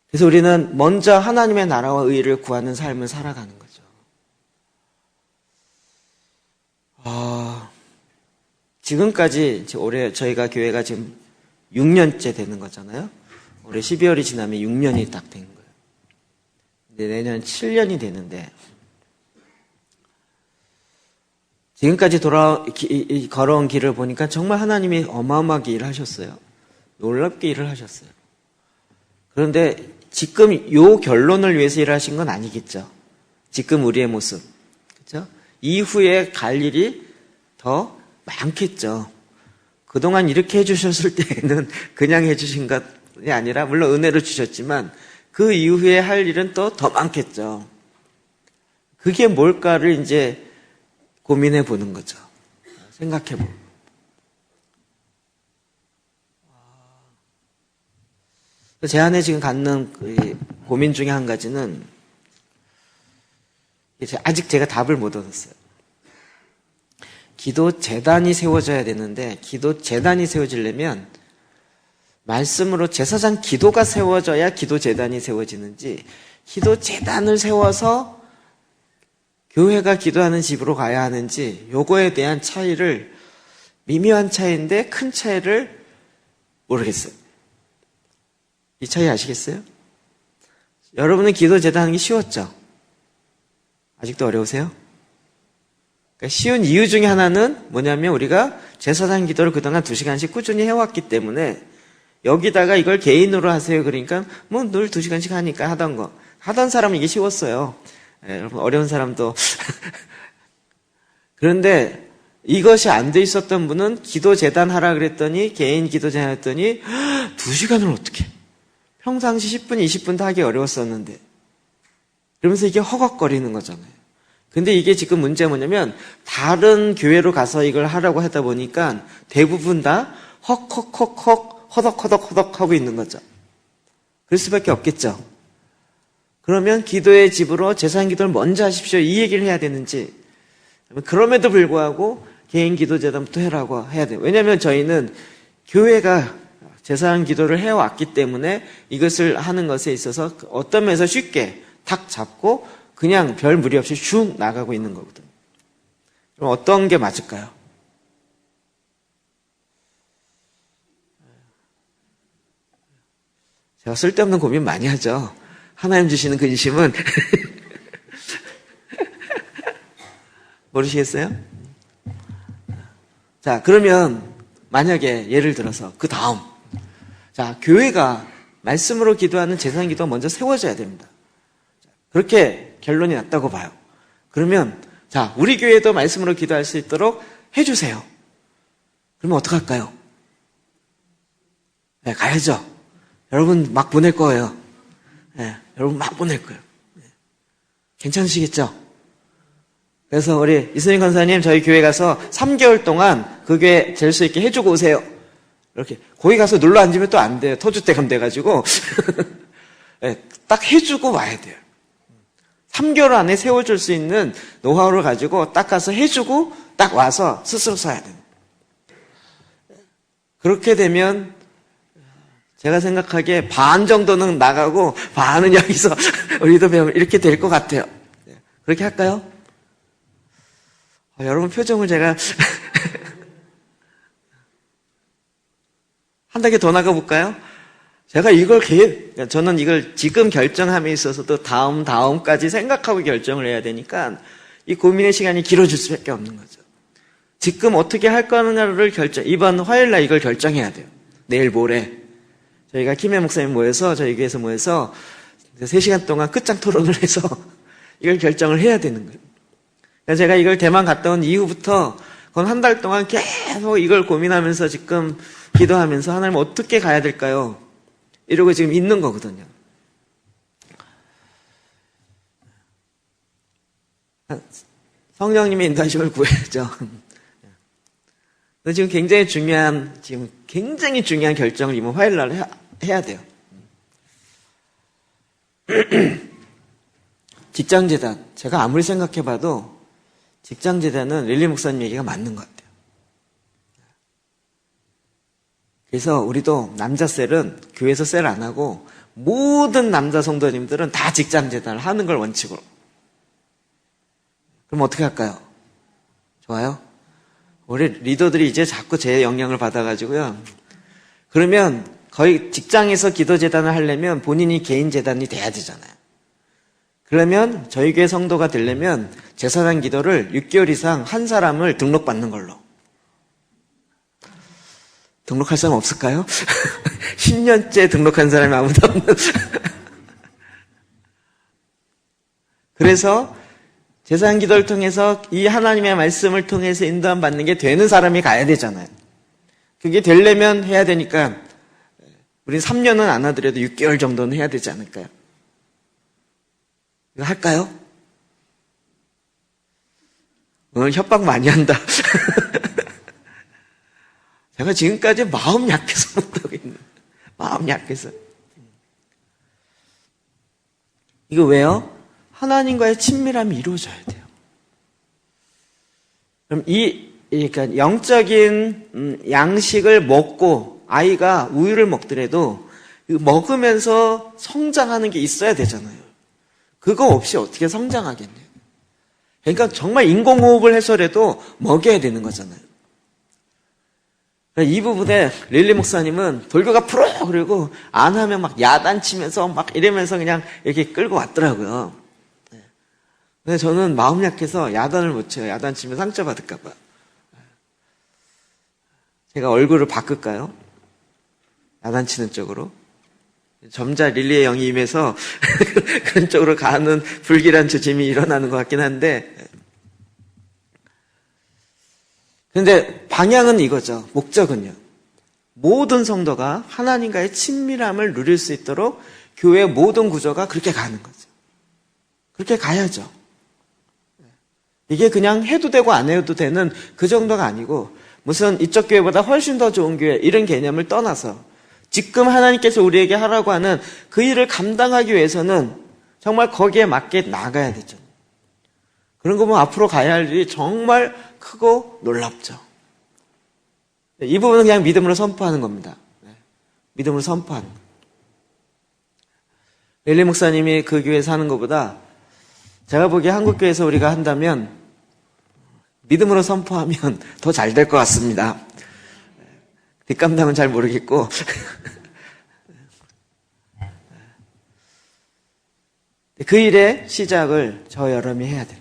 그래서 우리는 먼저 하나님의 나라와 의를 구하는 삶을 살아가는 거죠. 지금까지 올해 저희가 교회가 지금 6년째 되는 거잖아요. 올해 12월이 지나면 6년이 딱 된 거예요. 근데 내년 7년이 되는데 지금까지 걸어온 길을 보니까 정말 하나님이 어마어마하게 일을 하셨어요. 놀랍게 일을 하셨어요. 그런데 지금 이 결론을 위해서 일하신 건 아니겠죠. 지금 우리의 모습, 그렇죠? 이후에 갈 일이 더 많겠죠. 그동안 이렇게 해주셨을 때는 그냥 해주신 것이 아니라 물론 은혜로 주셨지만 그 이후에 할 일은 또 더 많겠죠. 그게 뭘까를 이제 고민해 보는 거죠. 생각해 보고. 제 안에 지금 갖는 그 고민 중에 한 가지는 아직 제가 답을 못 얻었어요. 기도 재단이 세워져야 되는데 기도 재단이 세워지려면 말씀으로 제사장 기도가 세워져야 기도 재단이 세워지는지 기도 재단을 세워서 교회가 기도하는 집으로 가야 하는지 요거에 대한 차이를 미묘한 차이인데 큰 차이를 모르겠어요. 이 차이 아시겠어요? 여러분은 기도 재단하는 게 쉬웠죠? 아직도 어려우세요? 그러니까 쉬운 이유 중에 하나는 뭐냐면 우리가 제사장 기도를 그동안 2시간씩 꾸준히 해왔기 때문에 여기다가 이걸 개인으로 하세요. 그러니까 뭐 늘 2시간씩 하니까 하던 거. 하던 사람은 이게 쉬웠어요. 여러분 어려운 사람도. 그런데 이것이 안 돼 있었던 분은 기도 재단 하라 그랬더니 개인 기도 재단 했더니 2시간을 어떻게 평상시 10분, 20분 다 하기 어려웠었는데 그러면서 이게 허걱거리는 거잖아요. 근데 이게 지금 문제가 뭐냐면 다른 교회로 가서 이걸 하라고 하다 보니까 대부분 다 헉헉헉헉 허덕허덕 하고 있는 거죠. 그럴 수밖에 없겠죠. 그러면 기도의 집으로 제사장 기도를 먼저 하십시오. 이 얘기를 해야 되는지 그럼에도 불구하고 개인 기도 재단부터 해라고 해야 돼요. 왜냐하면 저희는 교회가 제사장 기도를 해왔기 때문에 이것을 하는 것에 있어서 어떤 면에서 쉽게 탁 잡고 그냥 별 무리 없이 슉 나가고 있는 거거든요. 그럼 어떤 게 맞을까요? 제가 쓸데없는 고민 많이 하죠. 하나님 주시는 근심은 모르시겠어요? 자, 그러면 만약에 예를 들어서 그 다음 자, 교회가 말씀으로 기도하는 제사장 기도가 먼저 세워져야 됩니다. 그렇게 결론이 났다고 봐요. 그러면 자, 우리 교회도 말씀으로 기도할 수 있도록 해주세요. 그러면 어떡할까요? 네, 가야죠. 여러분 막 보낼 거예요. 네, 여러분 막 보낼 거예요. 네. 괜찮으시겠죠? 그래서 우리 이승민 권사님 저희 교회 가서 3개월 동안 그 교회 될 수 있게 해주고 오세요. 이렇게 거기 가서 눌러 앉으면 또 안 돼요. 터줏대감 돼가지고 네, 딱 해주고 와야 돼요. 3개월 안에 세워줄 수 있는 노하우를 가지고 딱 가서 해주고 딱 와서 스스로 써야 됩니다. 그렇게 되면 제가 생각하기에 반 정도는 나가고 반은 여기서 우리도 배우면 이렇게 될 것 같아요. 그렇게 할까요? 여러분 표정을 제가 한 단계 더 나가볼까요? 제가 저는 이걸 지금 결정함에 있어서도 다음까지 생각하고 결정을 해야 되니까 이 고민의 시간이 길어질 수밖에 없는 거죠. 지금 어떻게 할 거냐를 이번 화요일 날 이걸 결정해야 돼요. 내일 모레. 저희가 김해 목사님 모여서 저희 교회에서 모여서 3시간 동안 끝장 토론을 해서 이걸 결정을 해야 되는 거예요. 그래서 제가 이걸 대만 갔다 온 이후부터 건 한 달 동안 계속 이걸 고민하면서 지금 기도하면서 하나님 어떻게 가야 될까요? 이러고 지금 있는 거거든요. 성령님의 인도하심을 구해야죠. 지금 굉장히 중요한 결정을 이번 화요일 날 해야 돼요. 직장재단, 제가 아무리 생각해봐도 직장재단은 릴리 목사님 얘기가 맞는 것 같아요. 그래서 우리도 남자 셀은 교회에서 셀 안 하고 모든 남자 성도님들은 다 직장재단을 하는 걸 원칙으로. 그럼 어떻게 할까요? 좋아요? 우리 리더들이 이제 자꾸 제 영향을 받아가지고요. 그러면 거의 직장에서 기도재단을 하려면 본인이 개인재단이 돼야 되잖아요. 그러면 저희 교회 성도가 되려면 제사장 기도를 6개월 이상 한 사람을 등록받는 걸로. 등록할 사람 없을까요? 10년째 등록한 사람이 아무도 없는. 그래서 제사장 기도를 통해서 이 하나님의 말씀을 통해서 인도함 받는 게 되는 사람이 가야 되잖아요. 그게 되려면 해야 되니까 우리 3년은 안 하더라도 6개월 정도는 해야 되지 않을까요? 이거 할까요? 오늘 협박 많이 한다. 제가 지금까지 마음 약해서 못하고 있는. 마음 약해서. 이거 왜요? 하나님과의 친밀함이 이루어져야 돼요. 그럼 그러니까 영적인 양식을 먹고 아이가 우유를 먹더라도 먹으면서 성장하는 게 있어야 되잖아요. 그거 없이 어떻게 성장하겠네요. 그러니까 정말 인공호흡을 해서라도 먹여야 되는 거잖아요. 이 부분에 릴리 목사님은 돌격 앞으로 그리고 안 하면 막 야단치면서 막 이러면서 그냥 이렇게 끌고 왔더라고요. 근데 저는 마음 약해서 야단을 못 쳐요. 야단치면 상처받을까 봐. 제가 얼굴을 바꿀까요? 야단치는 쪽으로. 점자 릴리의 영이 임해서 그런 쪽으로 가는 불길한 조짐이 일어나는 것 같긴 한데, 근데 방향은 이거죠. 목적은요. 모든 성도가 하나님과의 친밀함을 누릴 수 있도록 교회의 모든 구조가 그렇게 가는 거죠. 그렇게 가야죠. 이게 그냥 해도 되고 안 해도 되는 그 정도가 아니고 무슨 이쪽 교회보다 훨씬 더 좋은 교회 이런 개념을 떠나서 지금 하나님께서 우리에게 하라고 하는 그 일을 감당하기 위해서는 정말 거기에 맞게 나가야 되죠. 그런 거 보면 앞으로 가야 할 일이 정말 크고 놀랍죠. 이 부분은 그냥 믿음으로 선포하는 겁니다. 믿음으로 선포하는 거. 릴리 목사님이 그 교회에서 하는 것보다 제가 보기에 한국교회에서 우리가 한다면 믿음으로 선포하면 더 잘 될 것 같습니다. 뒷감당은 잘 모르겠고 그 일의 시작을 저 여러분이 해야 돼요.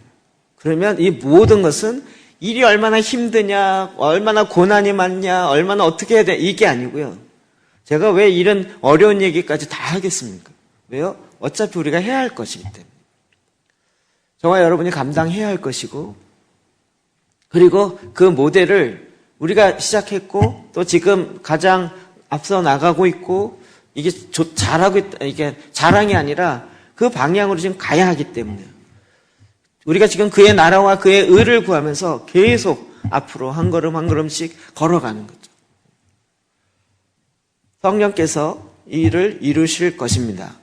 그러면 이 모든 것은 일이 얼마나 힘드냐, 얼마나 고난이 많냐, 얼마나 어떻게 해야 돼 이게 아니고요. 제가 왜 이런 어려운 얘기까지 다 하겠습니까? 왜요? 어차피 우리가 해야 할 것이기 때문에. 저와 여러분이 감당해야 할 것이고, 그리고 그 모델을 우리가 시작했고 또 지금 가장 앞서 나가고 있고 이게 잘하고 있다, 이게 자랑이 아니라 그 방향으로 지금 가야 하기 때문에 우리가 지금 그의 나라와 그의 의를 구하면서 계속 앞으로 한 걸음 한 걸음씩 걸어가는 거죠. 성령께서 이 일을 이루실 것입니다.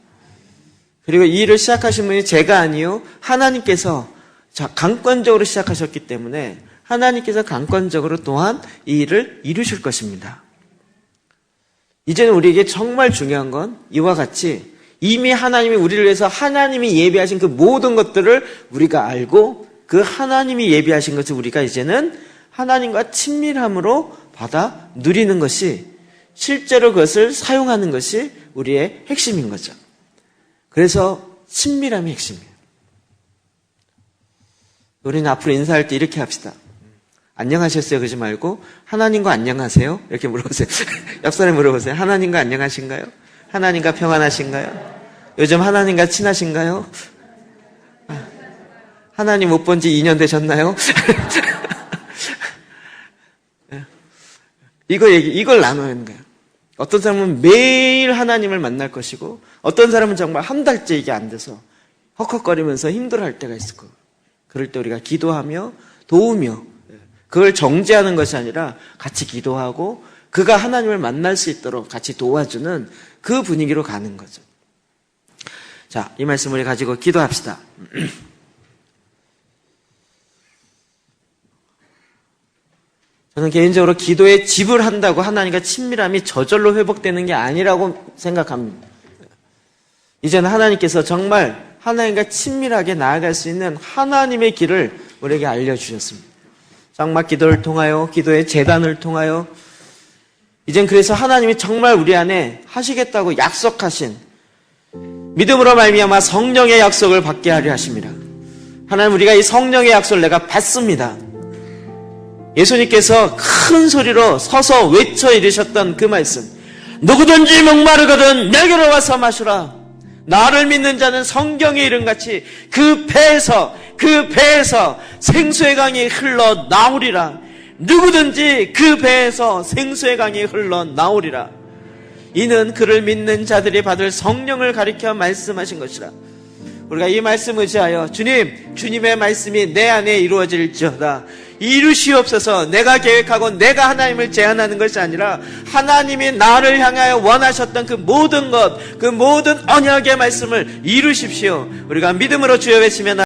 그리고 이 일을 시작하신 분이 제가 아니요 하나님께서 강권적으로 시작하셨기 때문에 하나님께서 강권적으로 또한 이 일을 이루실 것입니다. 이제는 우리에게 정말 중요한 건 이와 같이 이미 하나님이 우리를 위해서 하나님이 예비하신 그 모든 것들을 우리가 알고 그 하나님이 예비하신 것을 우리가 이제는 하나님과 친밀함으로 받아 누리는 것이 실제로 그것을 사용하는 것이 우리의 핵심인 거죠. 그래서 친밀함이 핵심이에요. 우리는 앞으로 인사할 때 이렇게 합시다. 안녕하셨어요 그러지 말고 하나님과 안녕하세요 이렇게 물어보세요. 옆 사람에 물어보세요. 하나님과 안녕하신가요? 하나님과 평안하신가요? 요즘 하나님과 친하신가요? 하나님 못 본 지 2년 되셨나요? 이걸 나눠야 하는 거예요. 어떤 사람은 매일 하나님을 만날 것이고 어떤 사람은 정말 한 달째 이게 안 돼서 헉헉거리면서 힘들어할 때가 있을 거예요. 그럴 때 우리가 기도하며 도우며 그걸 정죄하는 것이 아니라 같이 기도하고 그가 하나님을 만날 수 있도록 같이 도와주는 그 분위기로 가는 거죠. 자, 이 말씀을 가지고 기도합시다. 저는 개인적으로 기도에 집을 한다고 하나님과 친밀함이 저절로 회복되는 게 아니라고 생각합니다. 이제는 하나님께서 정말 하나님과 친밀하게 나아갈 수 있는 하나님의 길을 우리에게 알려주셨습니다. 장막 기도를 통하여, 기도의 제단을 통하여 이젠 그래서 하나님이 정말 우리 안에 하시겠다고 약속하신 믿음으로 말미암아 성령의 약속을 받게 하려 하십니다. 하나님 우리가 이 성령의 약속을 내가 받습니다. 예수님께서 큰 소리로 서서 외쳐 이르셨던 그 말씀 누구든지 목마르거든 내게로 와서 마시라. 나를 믿는 자는 성경의 이름같이 그 배에서 생수의 강이 흘러나오리라. 누구든지 그 배에서 생수의 강이 흘러나오리라. 이는 그를 믿는 자들이 받을 성령을 가리켜 말씀하신 것이라. 우리가 이 말씀 의지하여 주님의 말씀이 내 안에 이루어질지어다. 이루시옵소서. 내가 계획하고 내가 하나님을 제한하는 것이 아니라 하나님이 나를 향하여 원하셨던 그 모든 것, 그 모든 언약의 말씀을 이루십시오. 우리가 믿음으로 주여 외치면